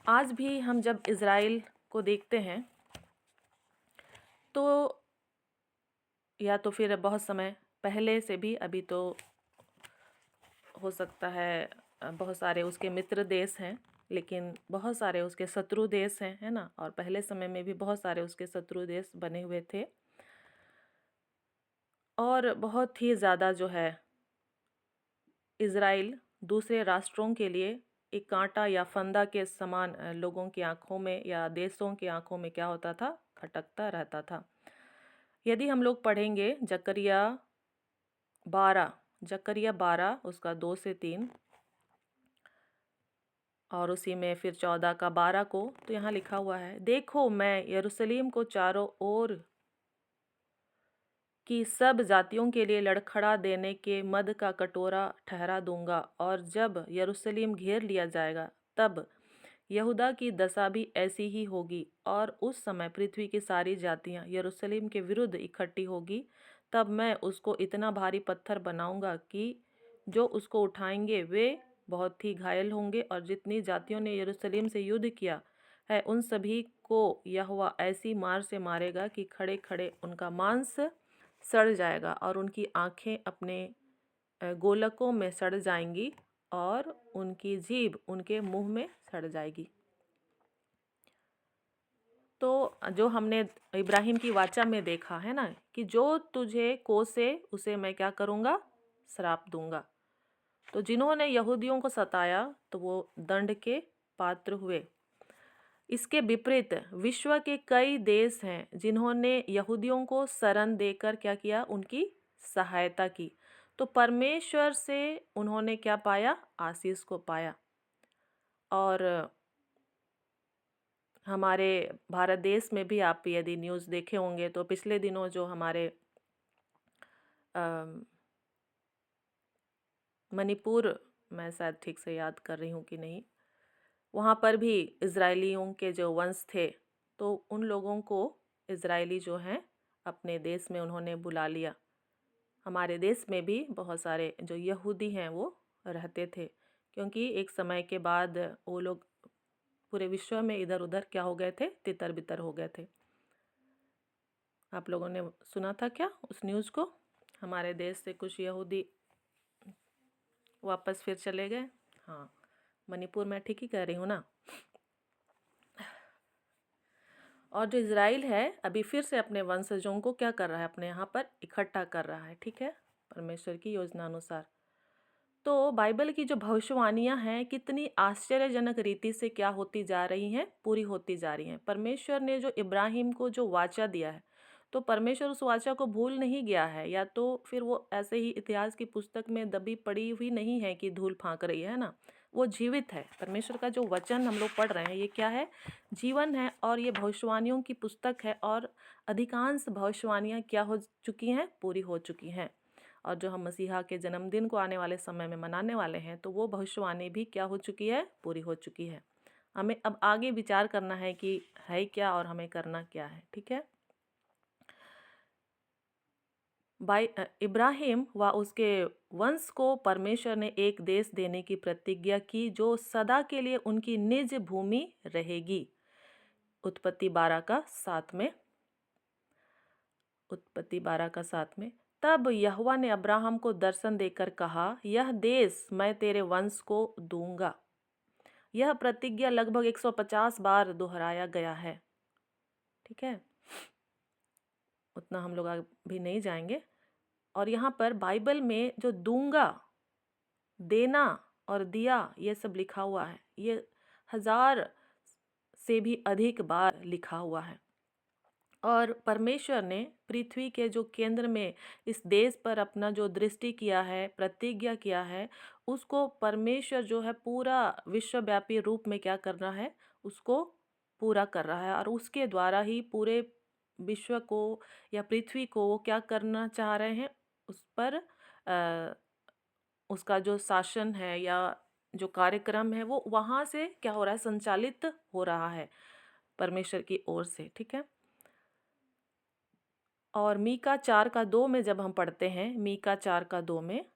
आज भी हम जब इजराइल को देखते हैं तो, या तो फिर बहुत समय पहले से भी, अभी तो हो सकता है बहुत सारे उसके मित्र देश हैं, लेकिन बहुत सारे उसके शत्रु देश हैं, है ना। और पहले समय में भी बहुत सारे उसके शत्रु देश बने हुए थे, और बहुत ही ज़्यादा जो है इज़राइल दूसरे राष्ट्रों के लिए एक कांटा या फंदा के समान लोगों की आंखों में या देशों की आंखों में क्या होता था, खटकता रहता था। यदि हम लोग पढ़ेंगे जकरिया 12 उसका 2 से 3, और उसी में फिर 14 का 12 को, तो यहाँ लिखा हुआ है, देखो मैं यरूशलेम को चारों ओर की सब जातियों के लिए लड़खड़ा देने के मद का कटोरा ठहरा दूंगा, और जब यरूशलेम घेर लिया जाएगा तब यहूदा की दशा भी ऐसी ही होगी। और उस समय पृथ्वी की सारी जातियां यरूशलेम के विरुद्ध इकट्ठी होगी। तब मैं उसको इतना भारी पत्थर बनाऊंगा कि जो उसको उठाएंगे वे बहुत ही घायल होंगे, और जितनी जातियों ने यरूशलेम से युद्ध किया है उन सभी को यहोवा ऐसी मार से मारेगा कि खड़े खड़े उनका मांस सड़ जाएगा, और उनकी आंखें अपने गोलकों में सड़ जाएंगी, और उनकी जीभ उनके मुंह में सड़ जाएगी। तो जो हमने इब्राहिम की वाचा में देखा है ना, कि जो तुझे कोसे उसे मैं क्या करूँगा, श्राप दूंगा। तो जिन्होंने यहूदियों को सताया तो वो दंड के पात्र हुए। इसके विपरीत विश्व के कई देश हैं जिन्होंने यहूदियों को शरण देकर क्या किया, उनकी सहायता की। तो परमेश्वर से उन्होंने क्या पाया, आशीष को पाया। और हमारे भारत देश में भी आप यदि न्यूज़ देखे होंगे तो पिछले दिनों जो हमारे मणिपुर, मैं शायद ठीक से याद कर रही हूँ कि नहीं, वहाँ पर भी इजरायलियों के जो वंश थे, तो उन लोगों को इजरायली जो हैं अपने देश में उन्होंने बुला लिया। हमारे देश में भी बहुत सारे जो यहूदी हैं वो रहते थे, क्योंकि एक समय के बाद वो लोग पूरे विश्व में इधर उधर क्या हो गए थे, तितर बितर हो गए थे। आप लोगों ने सुना था क्या उस न्यूज़ को? हमारे देश से कुछ यहूदी वापस फिर चले गए। हाँ, मणिपुर में ठीक ही कह रही हूँ ना। और जो इज़राइल है अभी फिर से अपने वंशजों को क्या कर रहा है, अपने यहाँ पर इकट्ठा कर रहा है। ठीक है, परमेश्वर की योजना अनुसार। तो बाइबल की जो भविष्यवाणियाँ हैं कितनी आश्चर्यजनक रीति से क्या होती जा रही हैं, पूरी होती जा रही हैं। परमेश्वर ने जो इब्राहिम को जो वाचा दिया है, तो परमेश्वर उस वाचा को भूल नहीं गया है, या तो फिर वो ऐसे ही इतिहास की पुस्तक में दबी पड़ी हुई नहीं है कि धूल फांक रही है ना। वो जीवित है। परमेश्वर का जो वचन हम लोग पढ़ रहे हैं ये क्या है, जीवन है, और ये भविष्यवाणियों की पुस्तक है, और अधिकांश भविष्यवाणियाँ क्या हो चुकी हैं, पूरी हो चुकी हैं। और जो हम मसीहा के जन्मदिन को आने वाले समय में मनाने वाले हैं, तो वो भविष्यवाणी भी क्या हो चुकी है, पूरी हो चुकी है। हमें अब आगे विचार करना है कि है क्या और हमें करना क्या है। ठीक है। इब्राहिम व उसके वंश को परमेश्वर ने एक देश देने की प्रतिज्ञा की जो सदा के लिए उनकी निज भूमि रहेगी। उत्पत्ति 12 का 7 में, उत्पत्ति 12 का 7 में, तब यहोवा ने अब्राहम को दर्शन देकर कहा, यह देश मैं तेरे वंश को दूंगा। यह प्रतिज्ञा लगभग 150 बार दोहराया गया है। ठीक है, उतना हम लोग अभी नहीं जाएंगे। और यहाँ पर बाइबल में जो दूंगा, देना और दिया ये सब लिखा हुआ है, ये 1000 से भी अधिक बार लिखा हुआ है। और परमेश्वर ने पृथ्वी के जो केंद्र में इस देश पर अपना जो दृष्टि किया है, प्रतिज्ञा किया है, उसको परमेश्वर जो है पूरा विश्वव्यापी रूप में क्या करना है, उसको पूरा कर रहा है। और उसके द्वारा ही पूरे विश्व को या पृथ्वी को वो क्या करना चाह रहे हैं, उस पर उसका जो शासन है या जो कार्यक्रम है वो वहाँ से क्या हो रहा है, संचालित हो रहा है परमेश्वर की ओर से। ठीक है, और मीका 4:2 में जब हम पढ़ते हैं, मीका 4:2 में,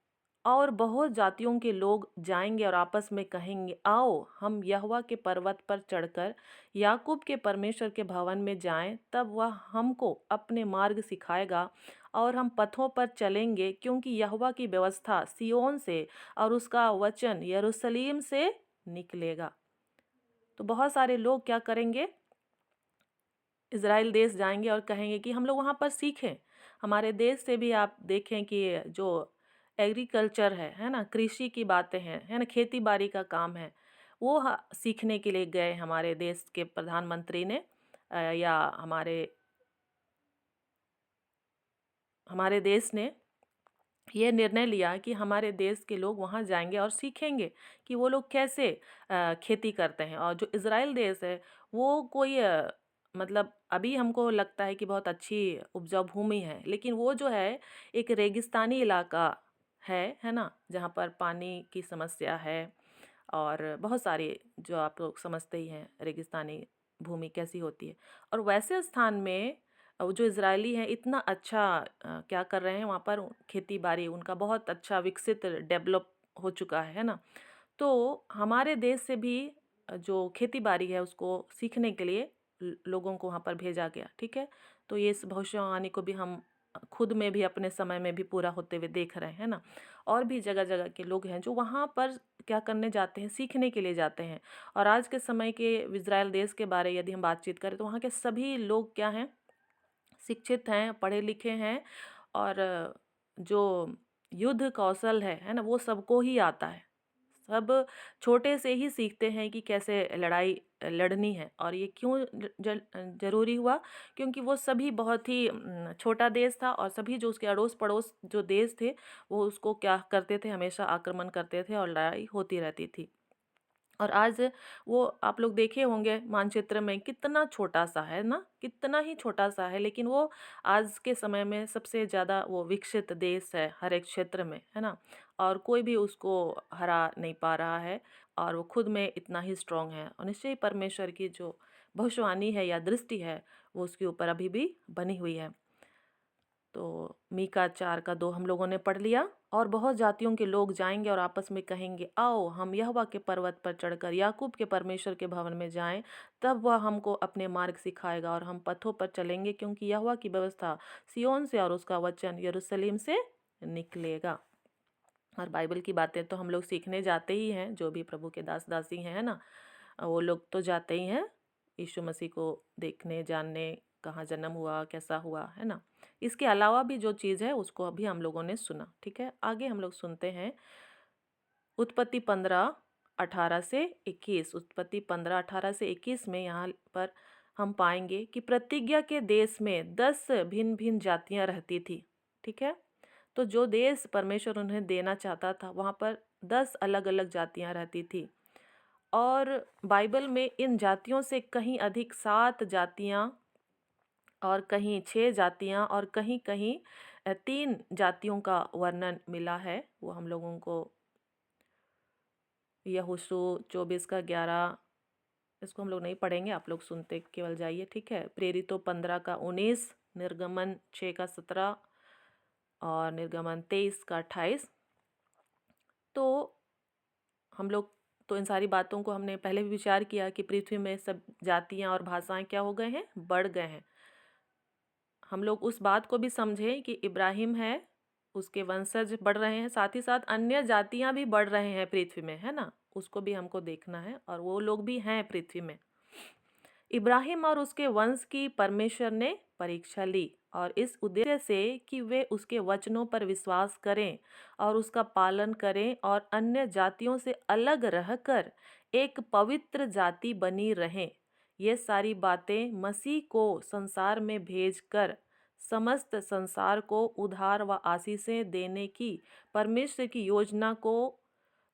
और बहुत जातियों के लोग जाएंगे और आपस में कहेंगे, आओ हम यहोवा के पर्वत पर चढ़कर याकूब के परमेश्वर के भवन में जाएं, तब वह हमको अपने मार्ग सिखाएगा और हम पथों पर चलेंगे, क्योंकि यहोवा की व्यवस्था सिय्योन से और उसका वचन यरूशलेम से निकलेगा। तो बहुत सारे लोग क्या करेंगे, इज़राइल देश जाएंगे और कहेंगे कि हम लोग वहाँ पर सीखें। हमारे देश से भी आप देखें कि जो एग्रीकल्चर है ना, कृषि की बातें हैं, है ना, खेती बाड़ी का काम है, वो सीखने के लिए गए हमारे देश के प्रधानमंत्री ने या हमारे देश ने ये निर्णय लिया कि हमारे देश के लोग वहाँ जाएंगे और सीखेंगे कि वो लोग कैसे खेती करते हैं। और जो इज़राइल देश है वो कोई मतलब अभी हमको लगता है कि बहुत अच्छी उपजाऊ भूमि है, लेकिन वो जो है एक रेगिस्तानी इलाका है ना, जहाँ पर पानी की समस्या है और बहुत सारी, जो आप लोग समझते ही हैं रेगिस्तानी भूमि कैसी होती है। और वैसे स्थान में जो इजरायली हैं इतना अच्छा क्या कर रहे हैं वहाँ पर, खेती बाड़ी उनका बहुत अच्छा विकसित डेवलप हो चुका है ना। तो हमारे देश से भी जो खेती बाड़ी है उसको सीखने के लिए लोगों को वहाँ पर भेजा गया। ठीक है, तो ये इस भविष्यवाणी को भी हम खुद में भी अपने समय में भी पूरा होते हुए देख रहे हैं ना। और भी जगह जगह के लोग हैं जो वहाँ पर क्या करने जाते हैं, सीखने के लिए जाते हैं। और आज के समय के इजराइल देश के बारे यदि हम बातचीत करें तो वहाँ के सभी लोग क्या हैं, शिक्षित हैं, पढ़े लिखे हैं। और जो युद्ध कौशल है ना, वो सबको ही आता है। सब छोटे से ही सीखते हैं कि कैसे लड़ाई लड़नी है। और ये क्यों ज़रूरी हुआ, क्योंकि वो सभी बहुत ही छोटा देश था और सभी जो उसके अड़ोस पड़ोस जो देश थे वो उसको क्या करते थे, हमेशा आक्रमण करते थे और लड़ाई होती रहती थी। और आज वो आप लोग देखे होंगे मानचित्र में कितना छोटा सा है ना, कितना ही छोटा सा है, लेकिन वो आज के समय में सबसे ज़्यादा वो विकसित देश है हर एक क्षेत्र में, है ना। और कोई भी उसको हरा नहीं पा रहा है और वो खुद में इतना ही स्ट्रांग है। और निश्चय ही परमेश्वर की जो भविष्यवाणी है या दृष्टि है वो उसके ऊपर अभी भी बनी हुई है। तो मीका 4:2 हम लोगों ने पढ़ लिया। और बहुत जातियों के लोग जाएंगे और आपस में कहेंगे, आओ हम यहोवा के पर्वत पर चढ़कर याकूब के परमेश्वर के भवन में जाएं, तब वह हमको अपने मार्ग सिखाएगा और हम पथों पर चलेंगे, क्योंकि यहोवा की व्यवस्था सिय्योन से और उसका वचन यरूशलेम से निकलेगा। और बाइबल की बातें तो हम लोग सीखने जाते ही हैं, जो भी प्रभु के दास दासी हैं, है ना, वो लोग तो जाते ही हैं यीशु मसीह को देखने, जानने, कहाँ जन्म हुआ, कैसा हुआ, है ना। इसके अलावा भी जो चीज़ है उसको अभी हम लोगों ने सुना। ठीक है, आगे हम लोग सुनते हैं उत्पत्ति 15:18 से 21। उत्पत्ति 15:18 से 21 में यहाँ पर हम पाएंगे कि प्रतिज्ञा के देश में 10 भिन्न भिन्न जातियाँ रहती थी। ठीक है, तो जो देश परमेश्वर उन्हें देना चाहता था वहाँ पर 10 अलग अलग जातियाँ रहती थी। और बाइबल में इन जातियों से कहीं अधिक 7 जातियाँ और कहीं 6 जातियाँ और कहीं कहीं 3 जातियों का वर्णन मिला है। वो हम लोगों को यहोशू 24:11, इसको हम लोग नहीं पढ़ेंगे, आप लोग सुनते केवल जाइए। ठीक है, प्रेरितों 15:19, निर्गमन 6:17 और निर्गमन 23:28। तो हम लोग तो इन सारी बातों को हमने पहले भी विचार किया कि पृथ्वी में सब जातियाँ और भाषाएं क्या हो गए हैं, बढ़ गए हैं। हम लोग उस बात को भी समझें कि इब्राहिम है, उसके वंशज बढ़ रहे हैं, साथ ही साथ अन्य जातियाँ भी बढ़ रहे हैं पृथ्वी में, है ना। उसको भी हमको देखना है, और वो लोग भी हैं पृथ्वी में। इब्राहिम और उसके वंश की परमेश्वर ने परीक्षा ली, और इस उद्देश्य से कि वे उसके वचनों पर विश्वास करें और उसका पालन करें और अन्य जातियों से अलग रहकर एक पवित्र जाति बनी रहें। ये सारी बातें मसीह को संसार में भेजकर समस्त संसार को उद्धार व आशीषें देने की परमेश्वर की योजना को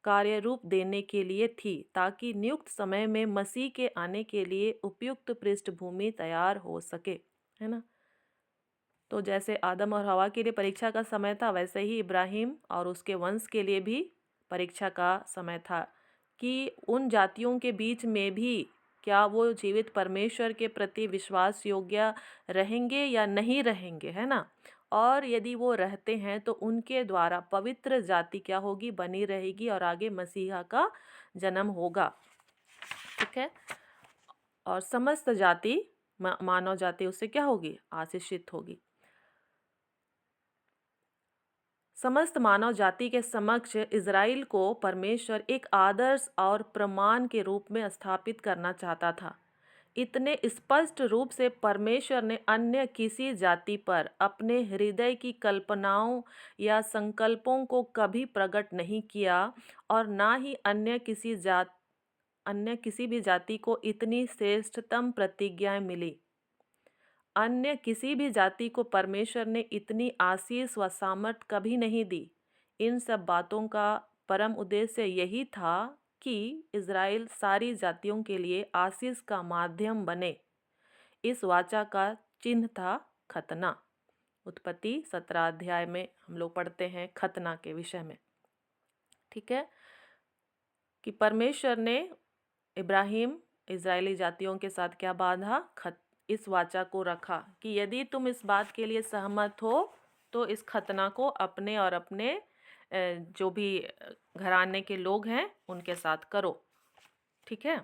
कार्य रूप देने के लिए थी, ताकि नियुक्त समय में मसीह के आने के लिए उपयुक्त पृष्ठभूमि तैयार हो सके, है ना। तो जैसे आदम और हवा के लिए परीक्षा का समय था, वैसे ही इब्राहिम और उसके वंश के लिए भी परीक्षा का समय था, कि उन जातियों के बीच में भी क्या वो जीवित परमेश्वर के प्रति विश्वास योग्य रहेंगे या नहीं रहेंगे, है ना। और यदि वो रहते हैं तो उनके द्वारा पवित्र जाति क्या होगी, बनी रहेगी, और आगे मसीहा का जन्म होगा। ठीक है। और समस्त जाति, मानव जाति उससे क्या होगी, आशीषित होगी। समस्त मानव जाति के समक्ष इज़राइल को परमेश्वर एक आदर्श और प्रमाण के रूप में स्थापित करना चाहता था। इतने स्पष्ट रूप से परमेश्वर ने अन्य किसी जाति पर अपने हृदय की कल्पनाओं या संकल्पों को कभी प्रकट नहीं किया, और ना ही अन्य किसी भी जाति को इतनी श्रेष्ठतम प्रतिज्ञाएं मिली। अन्य किसी भी जाति को परमेश्वर ने इतनी आशीष व सामर्थ कभी नहीं दी। इन सब बातों का परम उद्देश्य यही था कि इज़राइल सारी जातियों के लिए आशीष का माध्यम बने। इस वाचा का चिन्ह था खतना। उत्पत्ति 17 अध्याय में हम लोग पढ़ते हैं खतना के विषय में। ठीक है, कि परमेश्वर ने इब्राहिम इज़राइली जातियों के साथ क्या बांधा, इस वाचा को रखा कि यदि तुम इस बात के लिए सहमत हो तो इस खतना को अपने और अपने जो भी घराने के लोग हैं उनके साथ करो। ठीक है,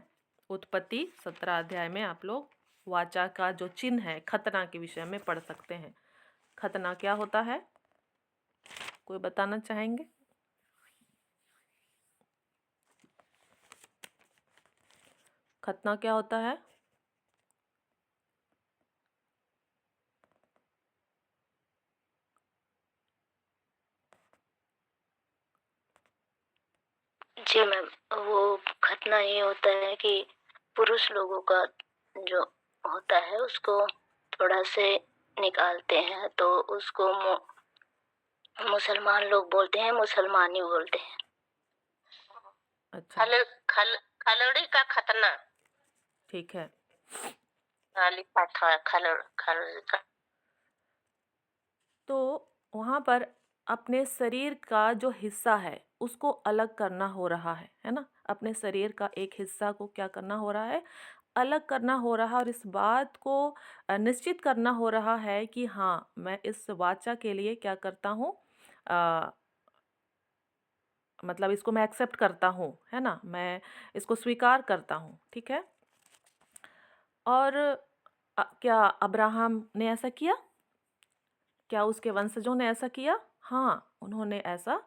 उत्पत्ति 17 अध्याय में आप लोग वाचा का जो चिन्ह है खतना के विषय में पढ़ सकते हैं। खतना क्या होता है, कोई बताना चाहेंगे? खतना क्या होता है? जी मैम, वो खतना ये होता है कि पुरुष लोगों का जो होता है उसको थोड़ा से निकालते हैं, तो उसको मुसलमान लोग बोलते हैं, मुसलमानी बोलते हैं। अच्छा, खलड़ी का खतना। ठीक है। लिखा था खलड़ी का। तो वहाँ पर अपने शरीर का जो हिस्सा है उसको अलग करना हो रहा है ना। अपने शरीर का एक हिस्सा को क्या करना हो रहा है, अलग करना हो रहा है, और इस बात को निश्चित करना हो रहा है कि हाँ, मैं इस वाचा के लिए क्या करता हूँ, मतलब इसको मैं एक्सेप्ट करता हूँ, है ना, मैं इसको स्वीकार करता हूँ। ठीक है। और क्या अब्राहम ने ऐसा किया? क्या उसके वंशजों ने ऐसा किया? हाँ, उन्होंने ऐसा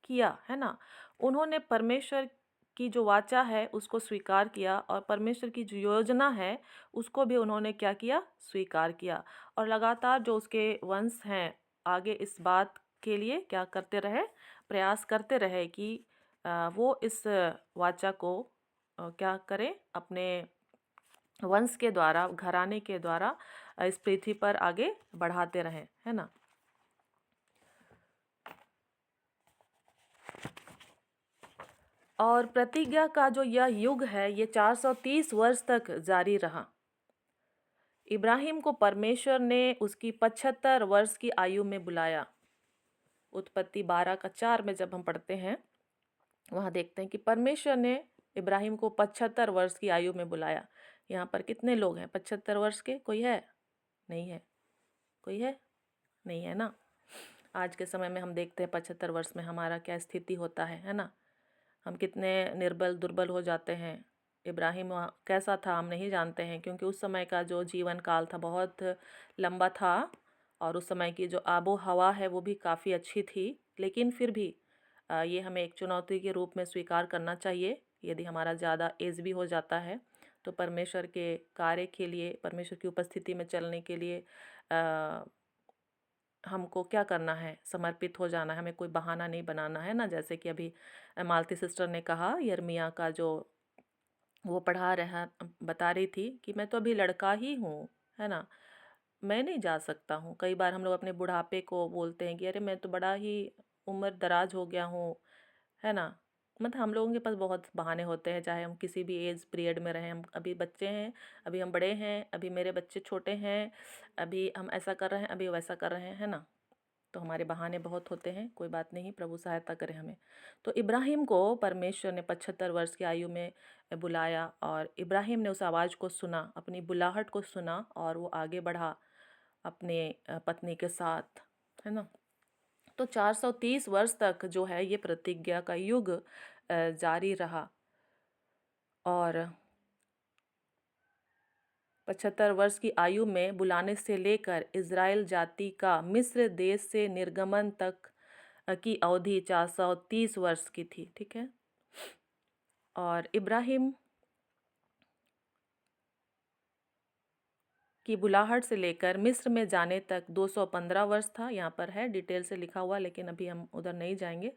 किया, है ना। उन्होंने परमेश्वर की जो वाचा है उसको स्वीकार किया, और परमेश्वर की जो योजना है उसको भी उन्होंने क्या किया, स्वीकार किया। और लगातार जो उसके वंश हैं आगे इस बात के लिए क्या करते रहे, प्रयास करते रहे कि वो इस वाचा को क्या करें, अपने वंश के द्वारा, घराने के द्वारा इस पृथ्वी पर आगे बढ़ाते रहें, है ना। और प्रतिज्ञा का जो यह युग है ये 430 वर्ष तक जारी रहा। इब्राहिम को परमेश्वर ने उसकी 75 वर्ष की आयु में बुलाया। उत्पत्ति 12:4 में जब हम पढ़ते हैं वहाँ देखते हैं कि परमेश्वर ने इब्राहिम को 75 वर्ष की आयु में बुलाया। यहाँ पर कितने लोग हैं 75 वर्ष के? कोई है? नहीं है। कोई है? नहीं है ना। आज के समय में हम देखते हैं 75 वर्ष में हमारा क्या स्थिति होता है ना। हम कितने निर्बल दुर्बल हो जाते हैं। इब्राहिम कैसा था हम नहीं जानते हैं, क्योंकि उस समय का जो जीवन काल था बहुत लंबा था, और उस समय की जो आबो हवा है वो भी काफ़ी अच्छी थी। लेकिन फिर भी ये हमें एक चुनौती के रूप में स्वीकार करना चाहिए। यदि हमारा ज़्यादा एज भी हो जाता है तो परमेश्वर के कार्य के लिए, परमेश्वर की उपस्थिति में चलने के लिए हमको क्या करना है, समर्पित हो जाना है, हमें कोई बहाना नहीं बनाना है ना। जैसे कि अभी मालती सिस्टर ने कहा, यिर्मयाह का जो वो पढ़ा रहा बता रही थी कि मैं तो अभी लड़का ही हूँ, है ना, मैं नहीं जा सकता हूँ। कई बार हम लोग अपने बुढ़ापे को बोलते हैं कि अरे मैं तो बड़ा ही उम्र दराज हो गया हूँ, है ना। मतलब हम लोगों के पास बहुत बहाने होते हैं, चाहे हम किसी भी एज पीरियड में रहें। हम अभी बच्चे हैं, अभी हम बड़े हैं, अभी मेरे बच्चे छोटे हैं, अभी हम ऐसा कर रहे हैं, अभी वैसा कर रहे हैं, है ना। तो हमारे बहाने बहुत होते हैं, कोई बात नहीं, प्रभु सहायता करे हमें। तो इब्राहिम को परमेश्वर ने 75 वर्ष की आयु में बुलाया और इब्राहिम ने उस आवाज़ को सुना, अपनी बुलाहट को सुना और वो आगे बढ़ा अपने पत्नी के साथ, है ना। तो 430 वर्ष तक जो है ये प्रतिज्ञा का युग जारी रहा और 75 वर्ष की आयु में बुलाने से लेकर इज़राइल जाति का मिस्र देश से निर्गमन तक की अवधि 430 वर्ष की थी, ठीक है। और इब्राहिम की बुलाहट से लेकर मिस्र में जाने तक 215 वर्ष था। यहाँ पर है डिटेल से लिखा हुआ, लेकिन अभी हम उधर नहीं जाएंगे।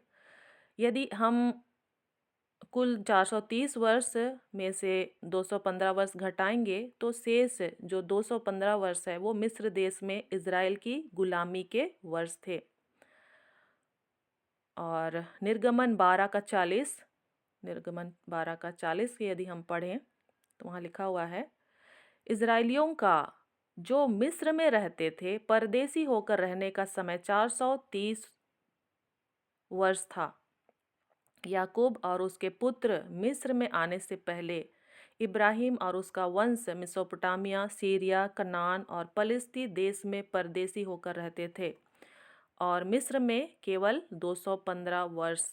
यदि हम कुल 430 वर्ष में से 215 वर्ष घटाएंगे तो शेष जो 215 वर्ष है वो मिस्र देश में इज़राइल की गुलामी के वर्ष थे। और निर्गमन 12 का 40, निर्गमन 12 का 40 की यदि हम पढ़ें तो वहाँ लिखा हुआ है, इज़राइलियों का जो मिस्र में रहते थे परदेसी होकर रहने का समय 430 वर्ष था। याकूब और उसके पुत्र मिस्र में आने से पहले इब्राहिम और उसका वंश मेसोपोटामिया, सीरिया, कनान और पलिस्ती देश में परदेसी होकर रहते थे और मिस्र में केवल 215 वर्ष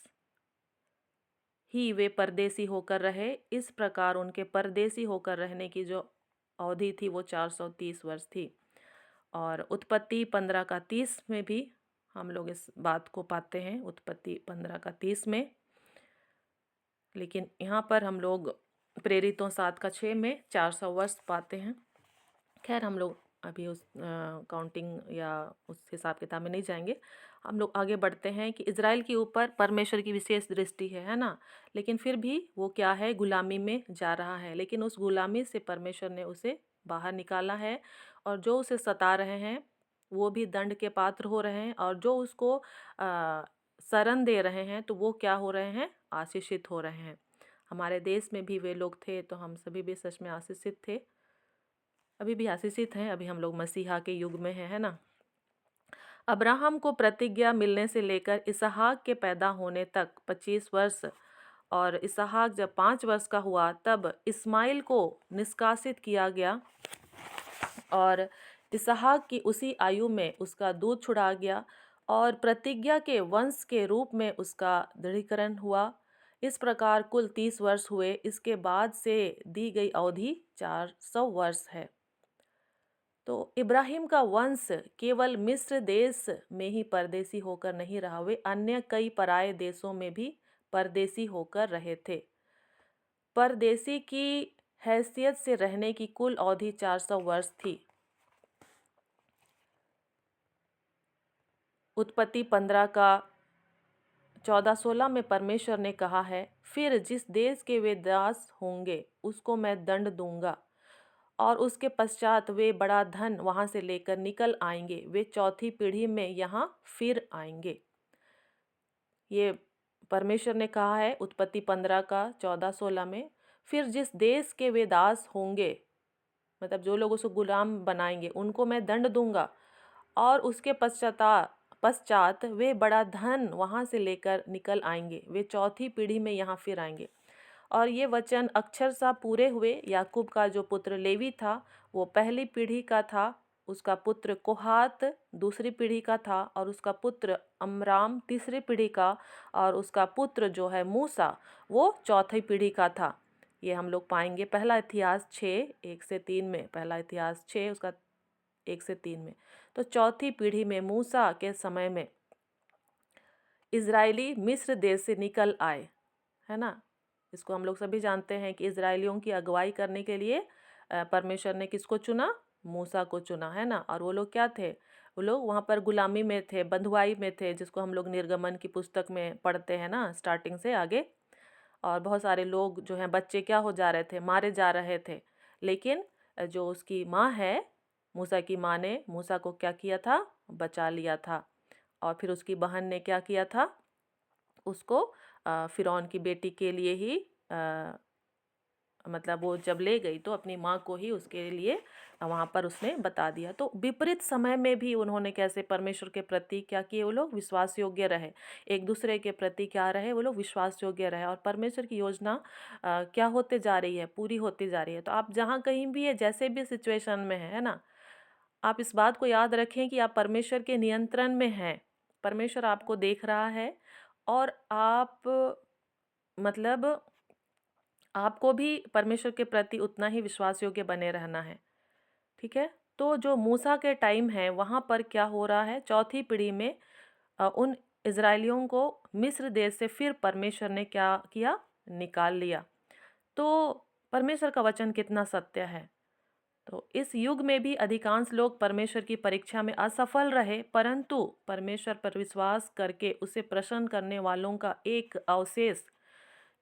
ही वे परदेसी होकर रहे। इस प्रकार उनके परदेसी होकर रहने की जो अवधि थी वो 430 वर्ष थी। और उत्पत्ति 15 का 30 में भी हम लोग इस बात को पाते हैं, उत्पत्ति 15 का 30 में। लेकिन यहाँ पर हम लोग प्रेरितों 7 का 6 में 400 वर्ष पाते हैं। खैर हम लोग अभी उस काउंटिंग या उस हिसाब किताब में नहीं जाएंगे। हम लोग आगे बढ़ते हैं कि इज़राइल के ऊपर परमेश्वर की विशेष दृष्टि है ना। लेकिन फिर भी वो क्या है, गुलामी में जा रहा है। लेकिन उस गुलामी से परमेश्वर ने उसे बाहर निकाला है और जो उसे सता रहे हैं वो भी दंड के पात्र हो रहे हैं और जो उसको शरण दे रहे हैं तो वो क्या हो रहे हैं, आशीषित हो रहे हैं। हमारे देश में भी वे लोग थे तो हम सभी भी सच में आशीषित थे, अभी भी आशीषित हैं। अभी हम लोग मसीहा के युग में हैं, है ना। अब्राहम को प्रतिज्ञा मिलने से लेकर इसहाक के पैदा होने तक 25 वर्ष और इसहाक जब 5 वर्ष का हुआ तब इस्माइल को निष्कासित किया गया और इसहाक की उसी आयु में उसका दूध छुड़ा गया और प्रतिज्ञा के वंश के रूप में उसका दृढ़ीकरण हुआ। इस प्रकार कुल 30 वर्ष हुए। इसके बाद से दी गई अवधि 400 वर्ष है। तो इब्राहिम का वंश केवल मिस्र देश में ही परदेसी होकर नहीं रहा, वे अन्य कई पराये देशों में भी परदेसी होकर रहे थे। परदेसी की हैसियत से रहने की कुल अवधि 400 वर्ष थी। उत्पत्ति 15 का 14-16 में परमेश्वर ने कहा है, फिर जिस देश के वे दास होंगे उसको मैं दंड दूंगा और उसके पश्चात वे बड़ा धन वहां से लेकर निकल आएंगे, वे चौथी पीढ़ी में यहाँ फिर आएंगे। ये परमेश्वर ने कहा है उत्पत्ति 15 का 14-16 में, फिर जिस देश के वे दास होंगे, मतलब जो लोग उसको गुलाम बनाएंगे, उनको मैं दंड दूंगा और उसके पश्चात वे बड़ा धन वहां से लेकर निकल आएंगे, वे चौथी पीढ़ी में यहाँ फिर आएंगे। और ये वचन अक्षरशः पूरे हुए। याकूब का जो पुत्र लेवी था वो पहली पीढ़ी का था, उसका पुत्र कोहात दूसरी पीढ़ी का था और उसका पुत्र अमराम तीसरी पीढ़ी का और उसका पुत्र जो है मूसा वो चौथी पीढ़ी का था। ये हम लोग पाएंगे पहला इतिहास 6:1-3 में, पहला इतिहास 6 उसका 1 से 3 में। तो चौथी पीढ़ी में मूसा के समय में इज़राइली मिस्र देश से निकल आए, है ना? इसको हम लोग सभी जानते हैं कि इज़राइलियों की अगुवाई करने के लिए परमेश्वर ने किसको चुना? मूसा को चुना, है ना? और वो लोग क्या थे? वो लोग वहाँ पर गुलामी में थे, बँधुआई में थे, जिसको हम लोग निर्गमन की पुस्तक में पढ़ते हैं ना स्टार्टिंग से आगे। और बहुत सारे लोग जो हैं बच्चे क्या हो जा रहे थे? मारे जा रहे थे। लेकिन जो उसकी माँ है, मूसा की माँ ने मूसा को क्या किया था? बचा लिया था। और फिर उसकी बहन ने क्या किया था? उसको फ़िरौन की बेटी के लिए ही मतलब वो जब ले गई तो अपनी माँ को ही उसके लिए वहाँ पर उसने बता दिया। तो विपरीत समय में भी उन्होंने कैसे परमेश्वर के प्रति क्या किए? वो लोग विश्वास योग्य रहे। एक दूसरे के प्रति क्या रहे? वो लोग विश्वास योग्य रहे। और परमेश्वर की योजना क्या होते जा रही है? पूरी होती जा रही है। तो आप जहाँ कहीं भी है, जैसे भी सिचुएशन में है ना? आप इस बात को याद रखें कि आप परमेश्वर के नियंत्रण में हैं। परमेश्वर आपको देख रहा है और आप मतलब आपको भी परमेश्वर के प्रति उतना ही विश्वास योग्य बने रहना है। ठीक है? तो जो मूसा के टाइम है, वहाँ पर क्या हो रहा है? चौथी पीढ़ी में उन इज़राइलियों को मिस्र देश से फिर परमेश्वर ने क्या किया? निकाल लिया। तो परमेश्वर का वचन कितना सत्य है। तो इस युग में भी अधिकांश लोग परमेश्वर की परीक्षा में असफल रहे, परंतु परमेश्वर पर विश्वास करके उसे प्रसन्न करने वालों का एक अवशेष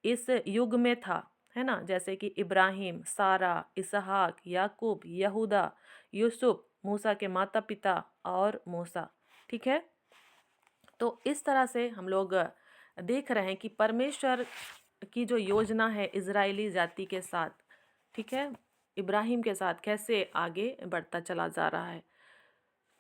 इस युग में था, है ना? जैसे कि इब्राहिम, सारा, इसहाक, याकूब, यहूदा, यूसुफ, मूसा के माता-पिता और मूसा। ठीक है? तो इस तरह से हम लोग देख रहे हैं कि परमेश्वर की जो योजना है इज़राइली जाति के साथ, ठीक है? इब्राहिम के साथ कैसे आगे बढ़ता चला जा रहा है।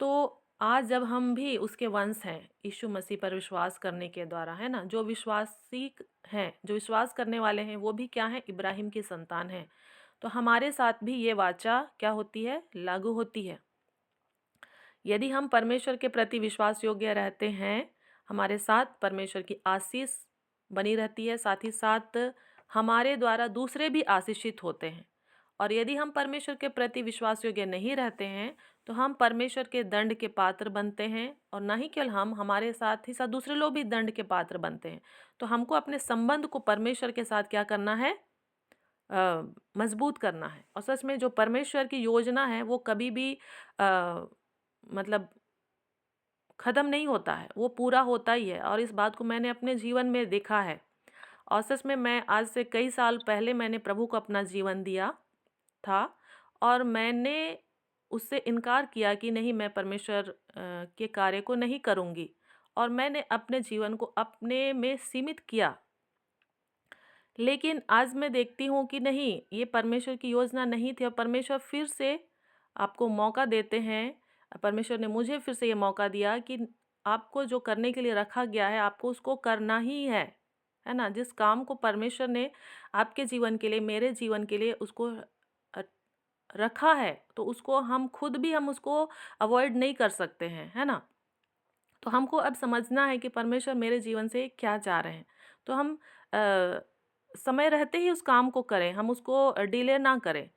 तो आज जब हम भी उसके वंश हैं, यीशु मसीह पर विश्वास करने के द्वारा, है ना? जो विश्वासी हैं, जो विश्वास करने वाले हैं, वो भी क्या हैं? इब्राहिम की संतान हैं। तो हमारे साथ भी ये वाचा क्या होती है? लागू होती है। यदि हम परमेश्वर के प्रति विश्वास योग्य रहते हैं, हमारे साथ परमेश्वर की आशीष बनी रहती है, साथ ही साथ हमारे द्वारा दूसरे भी आशीषित होते हैं। और यदि हम परमेश्वर के प्रति विश्वास योग्य नहीं रहते हैं, तो हम परमेश्वर के दंड के पात्र बनते हैं। और न ही केवल हम, हमारे साथ ही साथ दूसरे लोग भी दंड के पात्र बनते हैं। तो हमको अपने संबंध को परमेश्वर के साथ क्या करना है? मजबूत करना है। और सच में जो परमेश्वर की योजना है वो कभी भी मतलब ख़त्म नहीं होता है, वो पूरा होता ही है। और इस बात को मैंने अपने जीवन में देखा है। और सच में मैं आज से कई साल पहले मैंने प्रभु को अपना जीवन दिया था और मैंने उससे इनकार किया कि नहीं, मैं परमेश्वर के कार्य को नहीं करूँगी। और मैंने अपने जीवन को अपने में सीमित किया। लेकिन आज मैं देखती हूँ कि नहीं, ये परमेश्वर की योजना नहीं थी और परमेश्वर फिर से आपको मौका देते हैं। परमेश्वर ने मुझे फिर से ये मौका दिया कि आपको जो करने के लिए रखा गया है, आपको उसको करना ही है ना? जिस काम को परमेश्वर ने आपके जीवन के लिए, मेरे जीवन के लिए उसको अ, रखा है, तो उसको हम उसको अवॉइड नहीं कर सकते हैं, है ना? तो हमको अब समझना है कि परमेश्वर मेरे जीवन से क्या चाह रहे हैं। तो हम अ, समय रहते ही उस काम को करें, हम उसको डिले ना करें।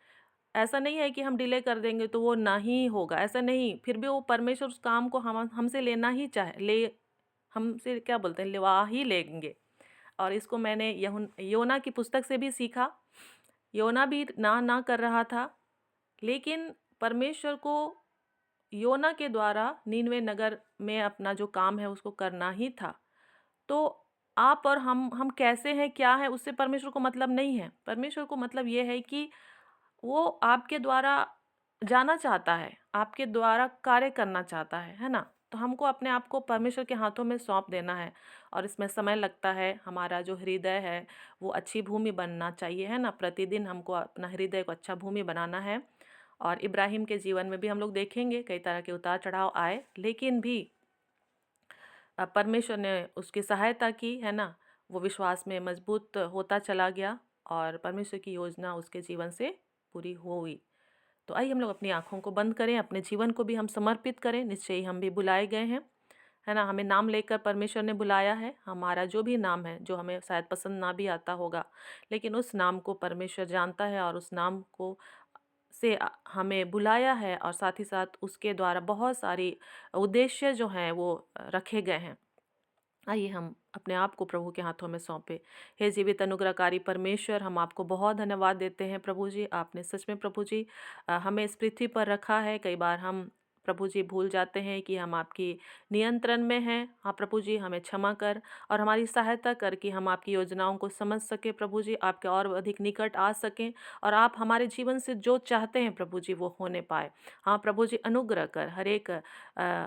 ऐसा नहीं है कि हम डिले कर देंगे तो वो नहीं होगा, ऐसा नहीं। फिर भी वो परमेश्वर उस काम को हम हमसे लेना ही चाहे ले हमसे क्या बोलते हैं, लेवा ही लेंगे। और इसको मैंने योना की पुस्तक से भी सीखा। योना भी ना कर रहा था, लेकिन परमेश्वर को योना के द्वारा नीनवे नगर में अपना जो काम है उसको करना ही था। तो आप और हम कैसे हैं, क्या हैं, उससे परमेश्वर को मतलब नहीं है। परमेश्वर को मतलब ये है कि वो आपके द्वारा जाना चाहता है, आपके द्वारा कार्य करना चाहता है ना? तो हमको अपने आप को परमेश्वर के हाथों में सौंप देना है। और इसमें समय लगता है। हमारा जो हृदय है वो अच्छी भूमि बनना चाहिए, है ना? प्रतिदिन हमको अपना हृदय को अच्छा भूमि बनाना है। और इब्राहिम के जीवन में भी हम लोग देखेंगे कई तरह के उतार चढ़ाव आए, लेकिन भी परमेश्वर ने उसकी सहायता की, है ना? वो विश्वास में मजबूत होता चला गया और परमेश्वर की योजना उसके जीवन से पूरी हुई। तो आइए हम लोग अपनी आँखों को बंद करें, अपने जीवन को भी हम समर्पित करें। निश्चय ही हम भी बुलाए गए हैं, है ना? हमें नाम लेकर परमेश्वर ने बुलाया है। हमारा जो भी नाम है, जो हमें शायद पसंद ना भी आता होगा, लेकिन उस नाम को परमेश्वर जानता है और उस नाम को से हमें बुलाया है। और साथ ही साथ उसके द्वारा बहुत सारी उद्देश्य जो हैं वो रखे गए हैं। आइए हम अपने आप को प्रभु के हाथों में सौंपे। हे जीवित अनुग्रहकारी परमेश्वर, हम आपको बहुत धन्यवाद देते हैं प्रभु जी। आपने सच में प्रभु जी हमें इस पृथ्वी पर रखा है। कई बार हम प्रभु जी भूल जाते हैं कि हम आपकी नियंत्रण में हैं। हाँ प्रभु जी, हमें क्षमा कर और हमारी सहायता कर कि हम आपकी योजनाओं को समझ सकें प्रभु जी, आपके और अधिक निकट आ सकें और आप हमारे जीवन से जो चाहते हैं प्रभु जी वो होने पाए। हाँ प्रभु जी, अनुग्रह कर हर एक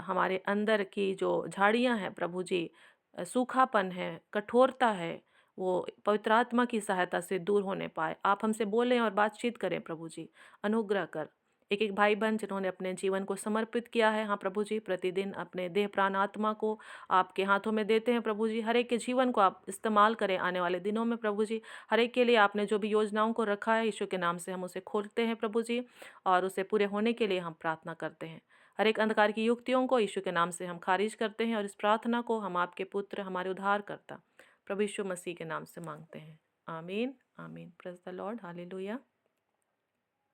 हमारे अंदर की जो झाड़ियाँ हैं प्रभु जी, सूखापन है, कठोरता है, वो पवित्र आत्मा की सहायता से दूर होने पाए। आप हमसे बोलें और बातचीत करें प्रभु जी, अनुग्रह कर। एक-एक भाई-बहन जिन्होंने अपने जीवन को समर्पित किया है, हाँ प्रभु जी, प्रतिदिन अपने देह, प्राण, आत्मा को आपके हाथों में देते हैं प्रभु जी। हर एक के जीवन को आप इस्तेमाल करें आने वाले दिनों में प्रभु जी। हर एक के लिए आपने जो भी योजनाओं को रखा है, यीशु के नाम से हम उसे खोलते हैं प्रभु जी और उसे पूरे होने के लिए हम प्रार्थना करते हैं। हर एक अंधकार की युक्तियों को यीशु के नाम से हम खारिज करते हैं और इस प्रार्थना को हम आपके पुत्र, हमारे उद्धारकर्ता प्रभु यीशु मसीह के नाम से मांगते हैं। आमीन, आमीन। Praise the lord, hallelujah.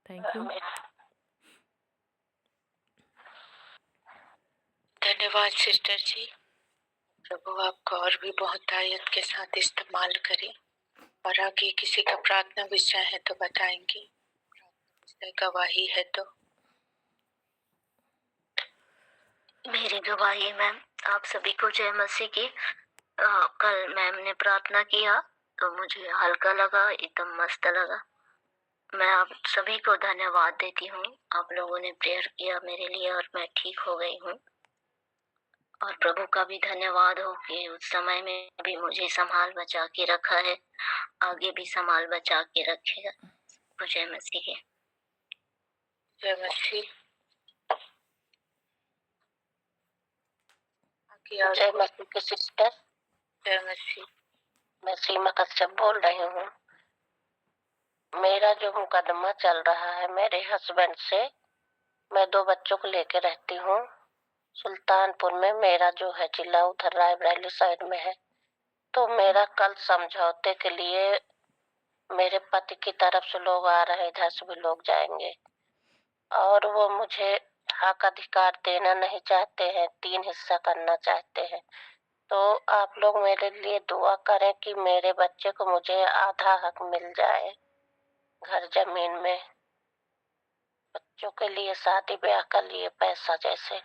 Thank you. धन्यवाद सिस्टर जी। प्रभु आपको और भी बहुत आयत के साथ इस्तेमाल करे। और आगे किसी का प्रार्थना विषय है तो बताएंगी। विषय गवाही है तो मेरी गवाही मैम, आप सभी को जय मसीह की। कल मैम ने प्रार्थना किया तो मुझे हल्का लगा, एकदम मस्त लगा। मैं आप सभी को धन्यवाद देती हूँ। आप लोगों ने प्रेयर किया मेरे लिए और मैं ठीक हो गई हूँ। और प्रभु का भी धन्यवाद हो कि उस समय में भी मुझे संभाल बचा के रखा है, आगे भी संभाल बचा के रखेगा। जय मसीह की। जय मसीह। जय मसीह की सिस्टर। जय मसीह। मैं सीमा कश्यप बोल रही हूँ। मेरा जो मुकदमा चल रहा है मेरे हस्बैंड से, मैं 2 बच्चों को लेके रहती हूँ सुल्तानपुर में। मेरा जो है जिला उधर रायबरेली साइड में है। तो मेरा कल समझौते के लिए मेरे पति की तरफ से लोग आ रहे हैं, इधर से भी लोग जाएंगे और वो मुझे हक अधिकार देना नहीं चाहते हैं, 3 हिस्सा करना चाहते हैं। तो आप लोग मेरे लिए दुआ करें कि मेरे बच्चे को मुझे आधा हक मिल जाए घर जमीन में, बच्चों के लिए, शादी ब्याह के लिए पैसा जैसे।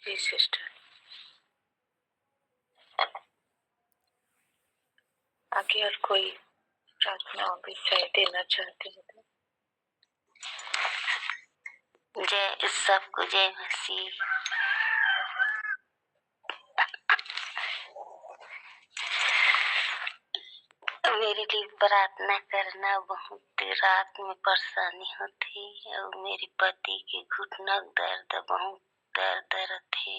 जी सिस्टर। आगे और कोई प्रार्थना विषय देना चाहते हैं तो? जय सबको जय मसीह। मेरे लिए प्रार्थना करना। बहुत रात में परेशानी होती और मेरे पति के घुटना दर्द, बहुत दर्द थे।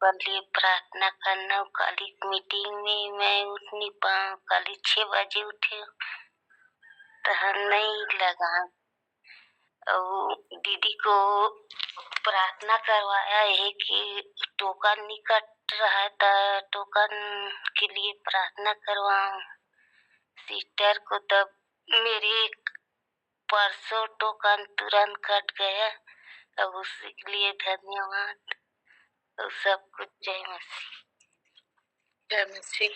कल लिए प्रार्थना करना। कल मीटिंग में मैं उठ नहीं पाऊँ। कल 6 बजे उठे तो नहीं लगा। और दीदी को प्रार्थना करवाया है कि टोकन नहीं कट रहा है तो टोकन के लिए प्रार्थना करवाऊं सिस्टर को। तब मेरे परसों टोकन तुरंत कट गया। अब उसके लिए धन्यवाद। तो सब कुछ जय मसीह। जय मसीह।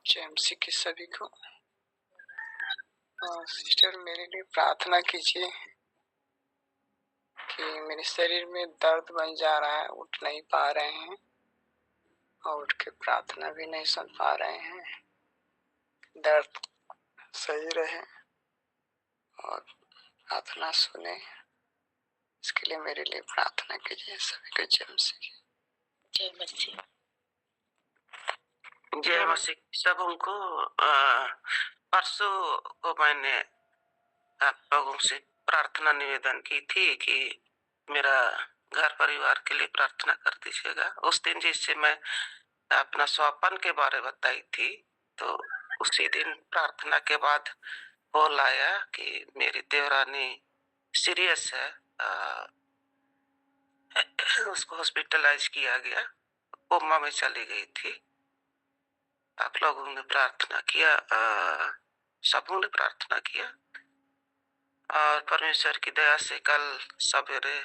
जय मसीह की सभी को। सिस्टर मेरे लिए प्रार्थना कीजिए कि मेरे शरीर में दर्द बन जा रहा है, उठ नहीं पा रहे हैं और उठ के प्रार्थना भी नहीं सुन पा रहे हैं। दर्द सही रहे और प्रार्थना सुने, इसके लिए मेरे लिए प्रार्थना कीजिए। सभी को जय मसीह। जय मसीह। जय मसीह। सब हमको परसों को मैंने आप लोगों से प्रार्थना निवेदन की थी कि मेरा घर परिवार के लिए प्रार्थना कर दीजिएगा। उस दिन जिससे मैं अपना स्वापन के बारे बताई थी, तो उसी दिन प्रार्थना के बाद कॉल आया कि मेरी देवरानी सीरियस है, उसको हॉस्पिटलाइज किया गया, कोमा में चली गई थी। आप लोगों ने प्रार्थना किया, सबों ने प्रार्थना किया और परमेश्वर की दया से कल सवेरे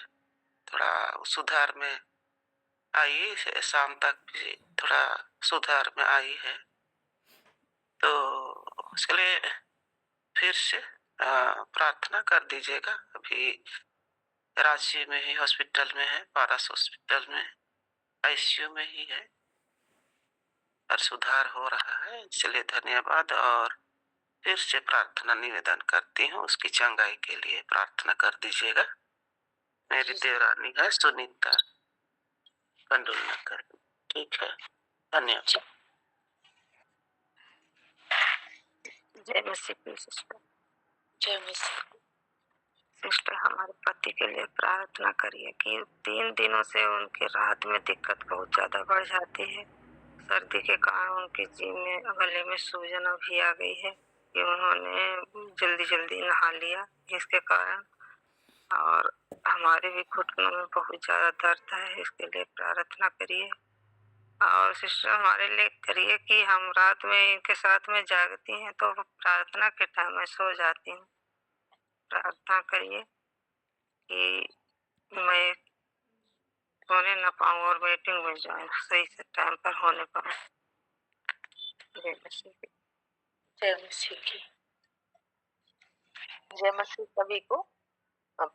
थोड़ा सुधार में आई, शाम तक भी थोड़ा सुधार में आई है। तो उसके लिए फिर से प्रार्थना कर दीजिएगा। अभी रांची में ही हॉस्पिटल में है, पारस हॉस्पिटल में, आईसीयू में ही है और सुधार हो रहा है, इसलिए धन्यवाद। और फिर से प्रार्थना निवेदन करती हूँ, उसकी चंगाई के लिए प्रार्थना कर दीजिएगा। मेरी देवरानी है सुनीता कंडोलकर। ठीक है, धन्यवाद। जय मसीह की सिस्टर। जय मसीह। सिस्टर हमारे पति के लिए प्रार्थना करिए कि 3 दिनों से उनके रात में दिक्कत बहुत ज्यादा बढ़ जाती है। सर्दी के कारण उनके जी में गले में सूजन अभी आ गई है कि उन्होंने जल्दी जल्दी नहा लिया, जिसके कारण और हमारे भी घुटनों में बहुत ज्यादा दर्द है। इसके लिए प्रार्थना करिए। और सिस्टर हमारे लिए करिए कि हम रात में इनके साथ में जागती हैं तो प्रार्थना के टाइम में सो जाती हूँ। प्रार्थना करिए कि मैं सोने न पाऊँ और मीटिंग में जाऊँ, सही से टाइम पर होने पाऊँ। जय मसीह की। जय मसीह की। जय मसीह सभी को।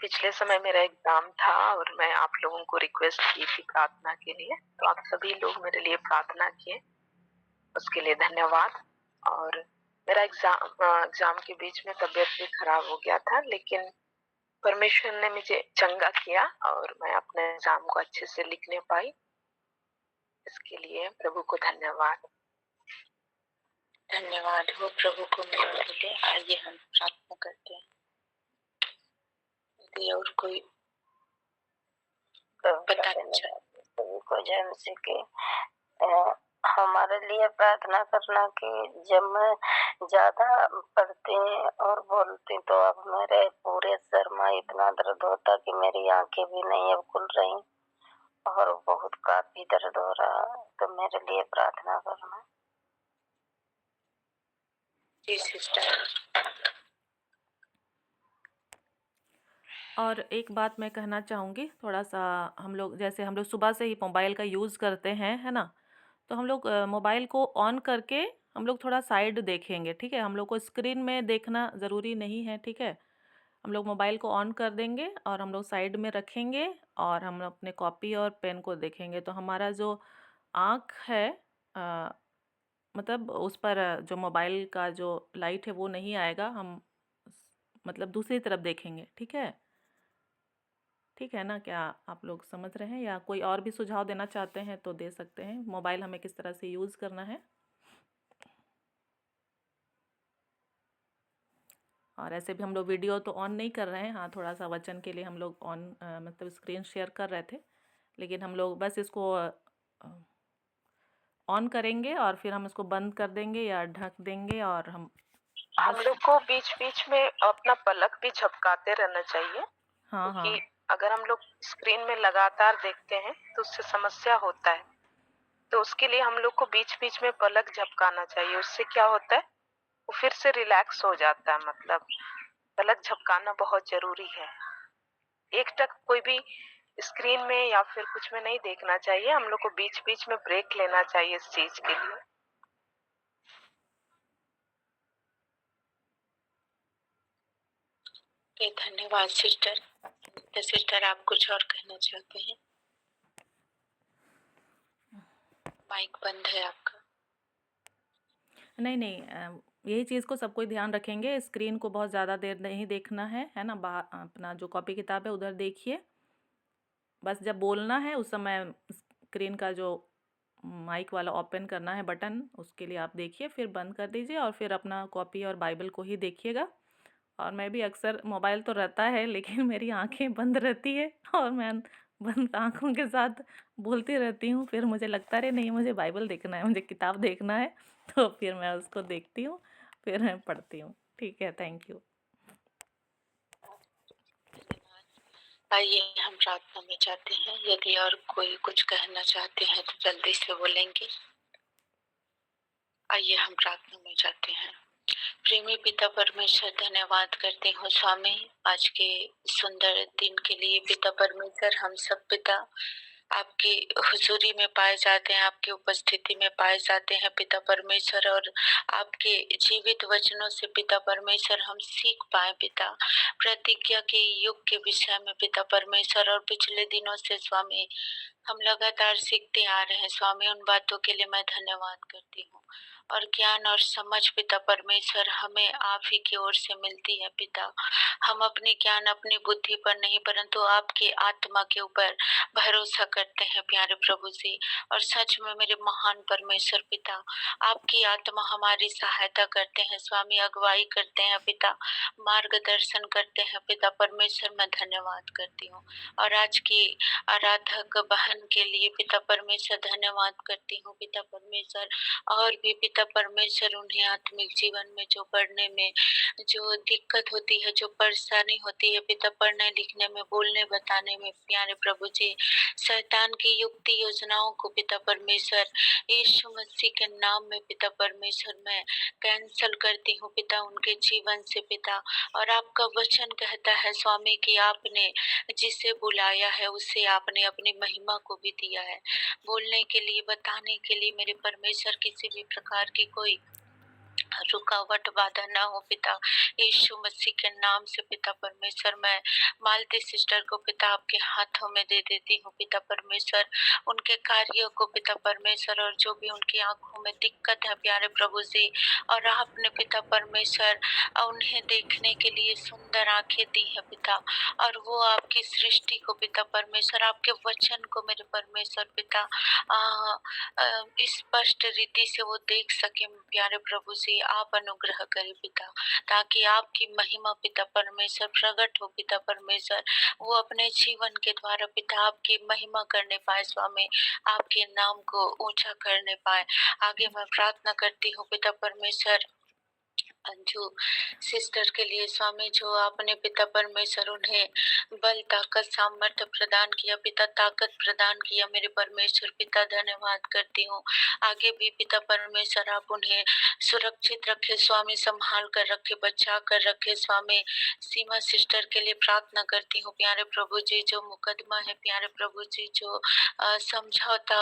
पिछले समय मेरा एग्जाम था और मैं आप लोगों को रिक्वेस्ट की थी प्रार्थना के लिए, तो आप सभी लोग मेरे लिए प्रार्थना किए, उसके लिए धन्यवाद। और मेरा एग्जाम के बीच में तबीयत भी खराब हो गया था, लेकिन परमेश्वर ने मुझे चंगा किया और मैं अपने एग्जाम को अच्छे से लिखने पाई। इसके लिए प्रभु को धन्यवाद। धन्यवाद हो प्रभु को मिलने के लिए। आइए हम प्रार्थना करते हैं। यदि और कोई बताना चाहे सभी को जय मसीह की। हमारे लिए प्रार्थना करना कि जब मैं ज्यादा पढ़ती और बोलती तो अब मेरे पूरे सर में इतना दर्द होता कि मेरी आंखें भी नहीं अब खुल रही और बहुत काफी दर्द हो रहा है, तो मेरे लिए प्रार्थना करना। जी सिस्टर। और एक बात मैं कहना चाहूँगी, थोड़ा-सा हम लोग सुबह से ही मोबाइल का यूज़ करते हैं, है ना? तो हम लोग मोबाइल को ऑन करके हम लोग थोड़ा साइड देखेंगे, ठीक है? हम लोग को स्क्रीन में देखना ज़रूरी नहीं है, ठीक है? हम लोग मोबाइल को ऑन कर देंगे और हम लोग साइड में रखेंगे और हम अपने कॉपी और पेन को देखेंगे। तो हमारा जो आँख है अ, मतलब उस पर जो मोबाइल का जो लाइट है वो नहीं आएगा, हम मतलब दूसरी तरफ देखेंगे, ठीक है? ठीक है ना? क्या आप लोग समझ रहे हैं या कोई और भी सुझाव देना चाहते हैं तो दे सकते हैं? मोबाइल हमें किस तरह से यूज़ करना है? और ऐसे भी हम लोग वीडियो तो ऑन नहीं कर रहे हैं, हाँ, थोड़ा-सा वचन के लिए हम लोग मतलब स्क्रीन शेयर कर रहे थे, लेकिन हम लोग बस इसको ऑन करेंगे और फिर हम इसको बंद कर देंगे या ढक देंगे और हम लोग को बीच-बीच में अपना पलक भी झपकाते रहना चाहिए, हाँ, हाँ। क्योंकि अगर हम लोग स्क्रीन में लगातार देखते हैं तो उससे समस्या होता है। तो उसके लिए हम लोग को बीच-बीच में पलक झपकाना चाहिए। उससे क्या होता है, वो फिर से रिलैक्स हो जाता है। मतलब पलक झपकाना बहुत जरूरी है। एकटक कोई भी स्क्रीन में या फिर कुछ में नहीं देखना चाहिए। हम लोग को बीच-बीच में ब्रेक लेना चाहिए इस चीज के लिए। धन्यवाद सिस्टर। तो सिस्टर आप कुछ और कहना चाहते हैं? माइक बंद है आपका। नहीं, नहीं, यही चीज़ को सब कोई ध्यान रखेंगे, स्क्रीन को बहुत ज़्यादा देर नहीं देखना है ना? अपना जो कॉपी किताब है उधर देखिए। बस जब बोलना है उस समय स्क्रीन का जो माइक वाला ओपन करना है बटन, उसके लिए आप देखिए, फिर बंद कर दीजिए और फिर अपना कॉपी और बाइबल को ही देखिएगा। और मैं भी अक्सर मोबाइल तो रहता है लेकिन मेरी आँखें बंद रहती है और मैं बंद आँखों के साथ बोलती रहती हूँ। फिर मुझे लगता है नहीं, मुझे बाइबल देखना है, मुझे किताब देखना है, तो फिर मैं उसको देखती हूँ, फिर मैं पढ़ती हूँ। ठीक है, थैंक यू। आइए हम प्रार्थना में जाते हैं। यदि और कोई कुछ कहना चाहते हैं तो जल्दी से बोलेंगे। आइए हम प्रार्थना में जाते हैं। प्रेमी पिता परमेश्वर, धन्यवाद करती हूँ स्वामी आज के सुंदर दिन के लिए। पिता परमेश्वर, हम सब पिता आपकी हुजूरी में पाए जाते हैं, आपकी उपस्थिति में पाए जाते हैं पिता परमेश्वर, और आपके जीवित वचनों से पिता परमेश्वर हम सीख पाए पिता, प्रतिज्ञा के युग के विषय में पिता परमेश्वर। और पिछले दिनों से स्वामी हम लगातार सीखते आ रहे हैं स्वामी, उन बातों के लिए मैं धन्यवाद करती हूँ। और ज्ञान और समझ पिता परमेश्वर हमें आप ही की ओर से मिलती है पिता। हम अपनी ज्ञान, अपनी बुद्धि पर नहीं, परंतु आपकी आत्मा के ऊपर भरोसा करते हैं प्यारे प्रभु जी। और सच में मेरे महान परमेश्वर पिता, आपकी आत्मा हमारी सहायता करते हैं स्वामी, अगुवाई करते हैं पिता, मार्गदर्शन करते हैं पिता परमेश्वर। मैं धन्यवाद करती हूँ। और आज की आराधक बहन के लिए पिता परमेश्वर धन्यवाद करती हूँ पिता परमेश्वर। और भी पिता परमेश्वर उन्हें आत्मिक जीवन में जो पढ़ने में जो दिक्कत होती है, जो परेशानी होती है पिता, पढ़ने लिखने में, बोलने बताने में प्यारे प्रभु जी, शैतान की युक्ति योजनाओं को पिता परमेश्वर यीशु मसीह के नाम में पिता परमेश्वर मैं कैंसल करती हूँ पिता उनके जीवन से पिता। और आपका वचन कहता है स्वामी कि आपने जिसे बुलाया है उसे आपने अपनी महिमा को भी दिया है, बोलने के लिए, बताने के लिए मेरे परमेश्वर किसी भी प्रकार की कोई रुकावट बाधा ना हो पिता, यीशु मसीह के नाम से पिता परमेश्वर। मैं मालती सिस्टर को पिता आपके हाथों में दे देती हूँ पिता परमेश्वर, उनके कार्यों को पिता परमेश्वर, और जो भी उनकी आंखों में दिक्कत है प्यारे प्रभु जी, और आपने पिता परमेश्वर उन्हें देखने के लिए सुंदर आंखें दी है पिता, और वो आपकी सृष्टि को पिता परमेश्वर, आपके वचन को मेरे परमेश्वर पिता स्पष्ट रीति से वो देख सके प्यारे प्रभु जी। आप अनुग्रह करें पिता, ताकि आपकी महिमा पिता परमेश्वर प्रकट हो पिता परमेश्वर, वो अपने जीवन के द्वारा पिता आपकी महिमा करने पाए स्वामी, आपके नाम को ऊंचा करने पाए। आगे मैं प्रार्थना करती हूँ पिता परमेश्वर अंजू सिस्टर के लिए स्वामी, जो आपने पिता परमेश्वर उन्हें बल, ताकत, सामर्थ्य प्रदान किया पिता, ताकत प्रदान किया मेरे परमेश्वर पिता, धन्यवाद करती हूँ। आगे भी पिता परमेश्वर आप उन्हें सुरक्षित रखे स्वामी, संभाल कर रखे, बचा कर रखे स्वामी। सीमा सिस्टर के लिए प्रार्थना करती हूँ प्यारे प्रभु जी, जो मुकदमा है प्यारे प्रभु जी, जो समझौता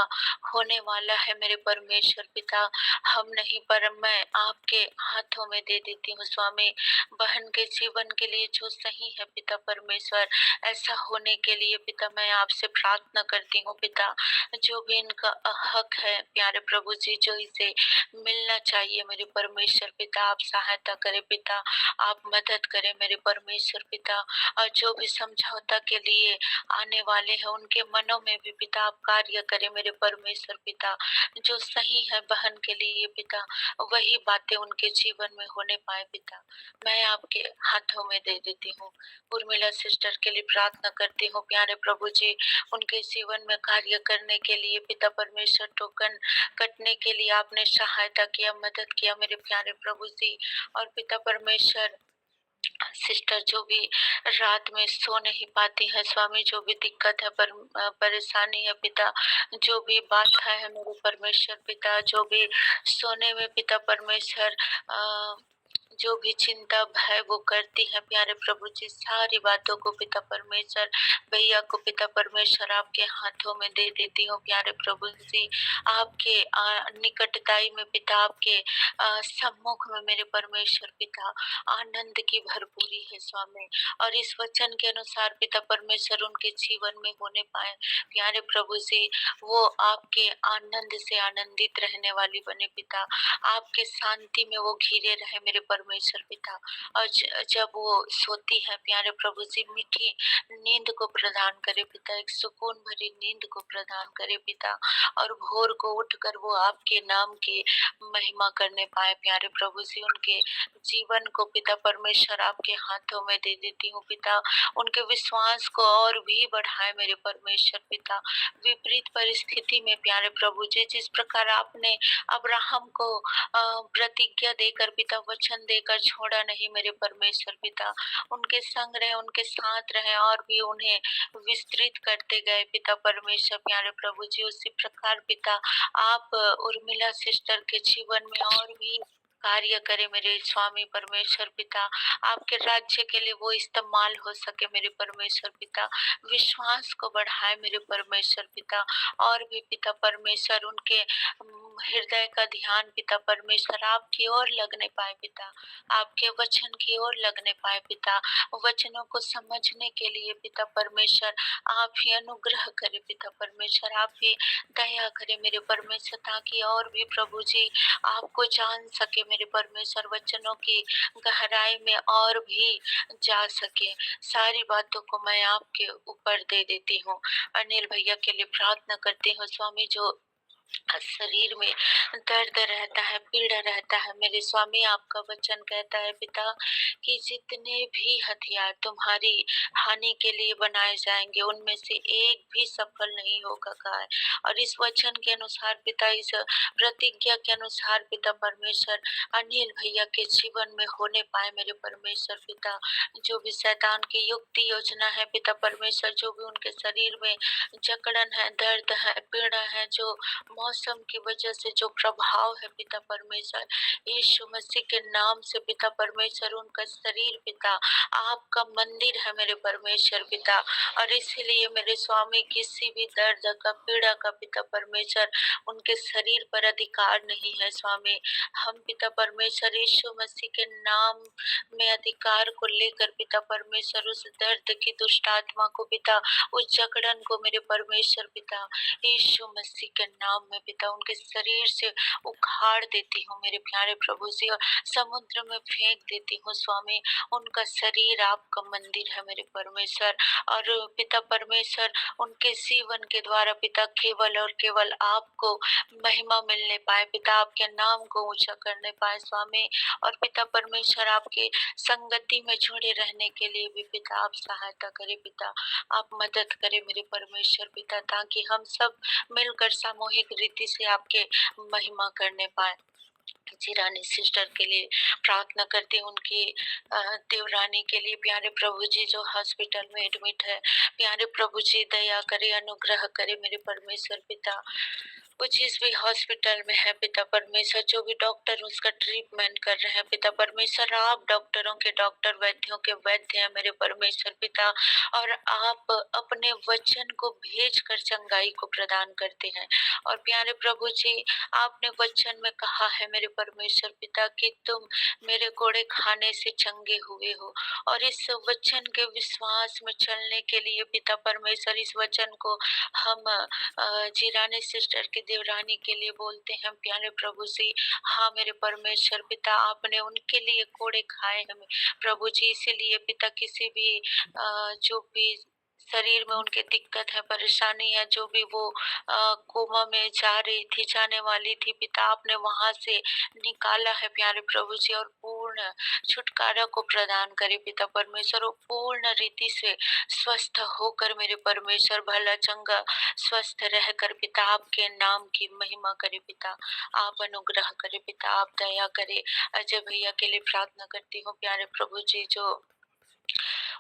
होने वाला है मेरे परमेश्वर पिता, हम नहीं पर मैं आपके हाथों में दे देती हूँ स्वामी। बहन के जीवन के लिए जो सही है पिता परमेश्वर, ऐसा होने के लिए पिता मैं आपसे प्रार्थना करती हूँ पिता, जो भी इनका हक है प्यारे प्रभु जी, जो इसे मिलना चाहिए मेरे परमेश्वर पिता, आप सहायता करें पिता, आप मदद करें मेरे परमेश्वर पिता। और जो भी समझौता के लिए आने वाले हैं उनके मनों में भी पिता आप कार्य करें मेरे परमेश्वर पिता, जो सही है बहन के लिए पिता, वही बातें उनके जीवन में होने पाए पिता, मैं आपके हाथों में दे देती हूँ। उर्मिला सिस्टर के लिए प्रार्थना करती हूँ प्यारे प्रभु जी, उनके जीवन में कार्य करने के लिए पिता परमेश्वर, टोकन कटने के लिए आपने सहायता किया, मदद किया मेरे प्यारे प्रभु जी। और पिता परमेश्वर सिस्टर जो भी रात में सो नहीं पाती है स्वामी, जो भी दिक्कत है, परेशानी है पिता, जो भी बात है मेरे परमेश्वर पिता, जो भी सोने में पिता परमेश्वर जो भी चिंता भय वो करती है प्यारे प्रभु जी, सारी बातों को पिता परमेश्वर, भैया को पिता परमेश्वर आपके हाथों में दे देती हूँ प्यारे प्रभु जी। आपके निकटताई में पिता, आपके सम्मुख में मेरे परमेश्वर पिता आनंद की भरपूरी है स्वामी, और इस वचन के अनुसार पिता परमेश्वर उनके जीवन में होने पाए प्यारे प्रभु जी, वो आपके आनंद से आनंदित रहने वाली बने पिता, आपके शांति में वो घिरे रहे मेरे परमेश्वर पिता। और जब वो सोती है प्यारे प्रभु जी, मीठी नींद को प्रदान करे पिता, एक सुकून भरी नींद को प्रदान करे पिता, और भोर को उठकर वो आपके नाम की महिमा करने पाए प्यारे प्रभु जी। उनके जीवन को पिता परमेश्वर आपके हाथों में दे देती हूँ पिता, उनके विश्वास को और भी बढ़ाए मेरे परमेश्वर पिता, विपरीत परिस्थिति में प्यारे प्रभु जी, जिस प्रकार आपने अब्राहम को प्रतिज्ञा देकर पिता, वचन देकर छोड़ा नहीं मेरे परमेश्वर पिता, उनके संग रहे, उनके साथ रहे, और भी उन्हें विस्तृत करते गए पिता परमेश्वर प्यारे प्रभु जी। उसी प्रकार पिता आप उर्मिला सिस्टर के जीवन में और भी कार्य करे मेरे स्वामी परमेश्वर पिता, आपके राज्य के लिए वो इस्तेमाल हो सके मेरे परमेश्वर पिता। विश्वास को बढ़ाए मेरे परमेश्वर पिता, और भी पिता परमेश्वर उनके हृदय का ध्यान पिता परमेश्वर आपकी ओर लगने पाए पिता, आपके वचन की ओर लगने पाए पिता। वचनों को समझने के लिए पिता परमेश्वर आप ही अनुग्रह करे पिता परमेश्वर, आप ही दया करे मेरे परमेश्वर, ताकि और भी प्रभु जी आपको जान सके मेरे परमेश्वर, वचनों की गहराई में और भी जा सके। सारी बातों को मैं आपके ऊपर दे देती हूँ। अनिल भैया के लिए प्रार्थना करती हूँ स्वामी, जो शरीर में दर्द रहता है, पीड़ा रहता है मेरे स्वामी, आपका वचन कहता है पिता कि जितने भी हथियार तुम्हारी हानि के लिए बनाए जाएंगे उनमें से एक भी सफल नहीं होगा कहा है। और इस वचन के अनुसार पिता, इस प्रतिज्ञा के अनुसार पिता परमेश्वर अनिल भैया के जीवन में होने पाए मेरे परमेश्वर पिता। जो भी शैतान की युक्ति योजना है पिता परमेश्वर, जो भी उनके शरीर में जकड़न है, दर्द है, पीड़ा है, जो मौसम की वजह से जो प्रभाव है पिता परमेश्वर, यीशु मसीह के नाम से पिता परमेश्वर उनका शरीर पिता आपका मंदिर है मेरे परमेश्वर पिता। और इसीलिए मेरे स्वामी किसी भी दर्द का, पीड़ा का पिता परमेश्वर उनके शरीर पर अधिकार नहीं है स्वामी। हम पिता परमेश्वर यीशु मसीह के नाम में अधिकार को लेकर पिता परमेश्वर उस दर्द की दुष्ट आत्मा को पिता, उस जकड़न को मेरे परमेश्वर पिता यीशु मसीह के नाम में पिता उनके शरीर से उखाड़ देती हूँ मेरे प्यारे प्रभु जी, और समुद्र में फेंक देती हूँ स्वामी। उनका शरीर आपका मंदिर है मेरे परमेश्वर, और पिता परमेश्वर उनके जीवन के द्वारा पिता केवल और केवल आपको महिमा मिलने पाए पिता, आपके नाम को ऊंचा करने पाए स्वामी। और पिता परमेश्वर आपके संगति में जुड़े रहने के लिए भी पिता आप सहायता करें पिता, आप मदद करें मेरे परमेश्वर पिता, ताकि हम सब मिलकर सामूहिक रीति से आपके महिमा करने पाए। जी रानी सिस्टर के लिए प्रार्थना करती हूँ, उनकी देवरानी के लिए प्यारे प्रभु जी जो हॉस्पिटल में एडमिट है, प्यारे प्रभु जी दया करे, अनुग्रह करे मेरे परमेश्वर पिता। वो जिस भी हॉस्पिटल में है पिता परमेश्वर, जो भी डॉक्टर उसका ट्रीटमेंट कर रहे हैं पिता परमेश्वर, आप डॉक्टरों के डॉक्टर, वैद्यों के वैद्य हैं मेरे परमेश्वर पिता। और आप अपने वचन को भेज कर चंगाई को प्रदान करते हैं। और प्यारे प्रभु जी आपने वचन में कहा है मेरे परमेश्वर पिता कि तुम मेरे कोड़े खाने से चंगे हुए हो। और इस वचन के विश्वास में चलने के लिए पिता परमेश्वर इस वचन को हम जीरानी सिस्टर के देवरानी के लिए बोलते हैं प्यारे प्रभु जी। हाँ मेरे परमेश्वर पिता, आपने उनके लिए कोड़े खाए हैं प्रभु जी, इसीलिए पिता किसी भी जो भी शरीर में उनके दिक्कत है, परेशानी है, जो भी वो कोमा में जा रही थी, जाने वाली थी पिता, आपने वहां से निकाला है प्यारे प्रभु जी, और पूर्ण छुटकारा को प्रदान करे पिता परमेश्वर। और पूर्ण रीति से स्वस्थ होकर मेरे परमेश्वर भला चंगा स्वस्थ रहकर पिता आपके नाम की महिमा करे पिता, आप अनुग्रह करे पिता, आप दया करे। अजय भैया के लिए प्रार्थना करती हूँ प्यारे प्रभु जी, जो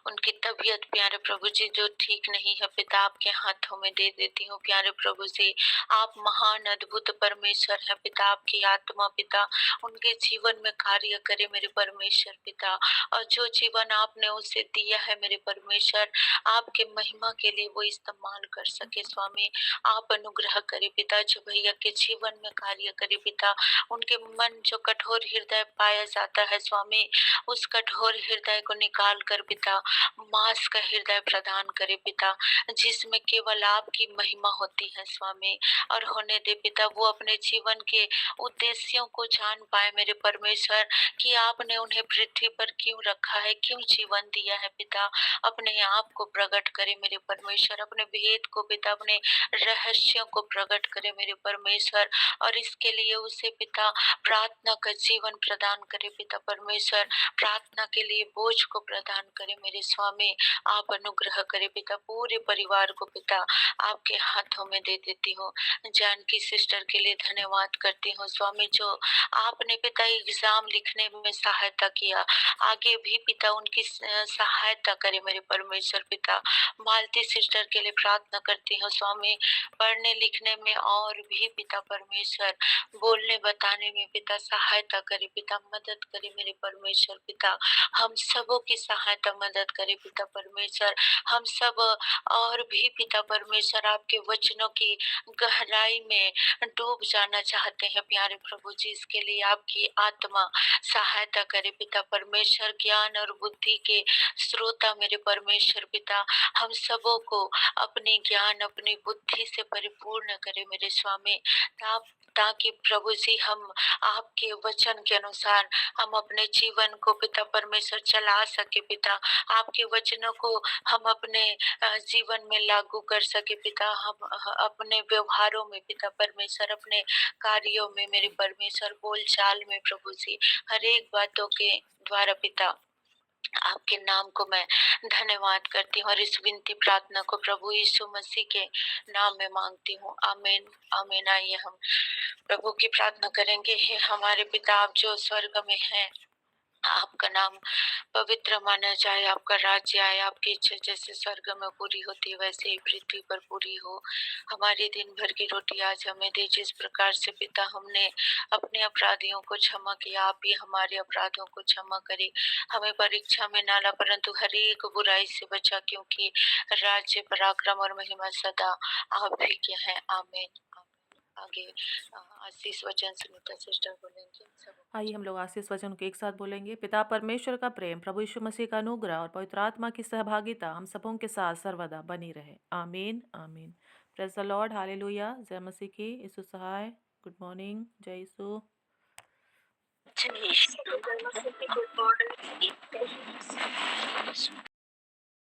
उनकी तबीयत प्यारे प्रभु जी जो ठीक नहीं है पिता, आपके हाथों में दे देती हूँ प्यारे प्रभु जी। आप महान अद्भुत परमेश्वर है पिता, आपकी आत्मा पिता उनके जीवन में कार्य करे मेरे परमेश्वर पिता। और जो जीवन आपने उसे दिया है मेरे परमेश्वर, आपके महिमा के लिए वो इस्तेमाल कर सके स्वामी। आप अनुग्रह करे पिता, जो भैया के जीवन में कार्य करे पिता, उनके मन जो कठोर हृदय पाया जाता है स्वामी, उस कठोर हृदय को निकाल कर पिता मांस का हृदय प्रदान करे पिता, जिसमें केवल आपकी महिमा होती है स्वामी। और होने दे पिता वो अपने जीवन के उद्देश्यों को जान पाए मेरे परमेश्वर, कि आपने उन्हें पृथ्वी पर क्यों रखा है, क्यों जीवन दिया है पिता। अपने आप को प्रकट करे मेरे परमेश्वर, अपने भेद को पिता, अपने रहस्यों को प्रकट करे मेरे परमेश्वर। और इसके लिए उसे पिता प्रार्थना का जीवन प्रदान करे पिता परमेश्वर, प्रार्थना के लिए बोझ को प्रदान प्रदान करें मेरे स्वामी। आप अनुग्रह करें पिता, पूरे परिवार को पिता आपके हाथों में दे देती हूँ। जानकी सिस्टर के लिए धन्यवाद करती हूँ स्वामी, जो आपने पिता एग्जाम लिखने में सहायता किया, आगे भी पिता उनकी सहायता करे मेरे परमेश्वर पिता। मालती सिस्टर के लिए प्रार्थना करती हूँ स्वामी, पढ़ने लिखने में और भी पिता परमेश्वर बोलने बताने में पिता सहायता करे पिता, मदद करे मेरे परमेश्वर पिता। हम सबों की सहायता मदद करे पिता परमेश्वर। हम सब और भी पिता परमेश्वर आपके वचनों की गहराई में डूब जाना चाहते हैं प्यारे प्रभु जी। इसके लिए आपकी आत्मा सहायता करे पिता परमेश्वर। ज्ञान और बुद्धि के श्रोता मेरे परमेश्वर पिता, हम सबों को अपनी ज्ञान अपनी बुद्धि से परिपूर्ण करे मेरे स्वामी, ताकि प्रभु जी हम आपके वचन के अनुसार हम अपने जीवन को पिता परमेश्वर चला सके पिता। आपके वचनों को हम अपने जीवन में लागू कर सके पिता। हम अपने व्यवहारों में पिता परमेश्वर, अपने कार्यों में मेरे परमेश्वर, बोल चाल में प्रभु जी, हर एक बातों के द्वारा पिता आपके नाम को मैं धन्यवाद करती हूँ और इस विनती प्रार्थना को प्रभु यीशु मसीह के नाम में मांगती हूँ। आमीन आमीन। आइए हम प्रभु की प्रार्थना करेंगे। हे हमारे पिता, आप जो स्वर्ग में हैं, आपका नाम पवित्र माना जाए, आपका राज्य आए, आपकी इच्छा जैसे स्वर्ग में पूरी होती है वैसे ही पृथ्वी पर पूरी हो। हमारी दिन भर की रोटी आज हमें दे, जिस प्रकार से पिता हमने अपने अपराधियों को क्षमा किया, आप भी हमारे अपराधों को क्षमा करें। हमें परीक्षा में ना ला, परंतु हर एक बुराई से बचा, क्योंकि राज्य पराक्रम और महिमा सदा आप ही के हैं। आमीन आमीन। आगे आशीष वचन सुनीता सिस्टर बोलेंगे। सब आइए हम लोग आशीष वचन को एक साथ बोलेंगे। पिता परमेश्वर का प्रेम, प्रभु यीशु मसीह का अनुग्रह और पवित्र आत्मा की सहभागिता हम सबों के साथ सर्वदा बनी रहे। आमीन आमीन। Praise the lord, hallelujah. जय मसीह की। यीशु सहाय। Good morning. जय यीशु। जय यीशु।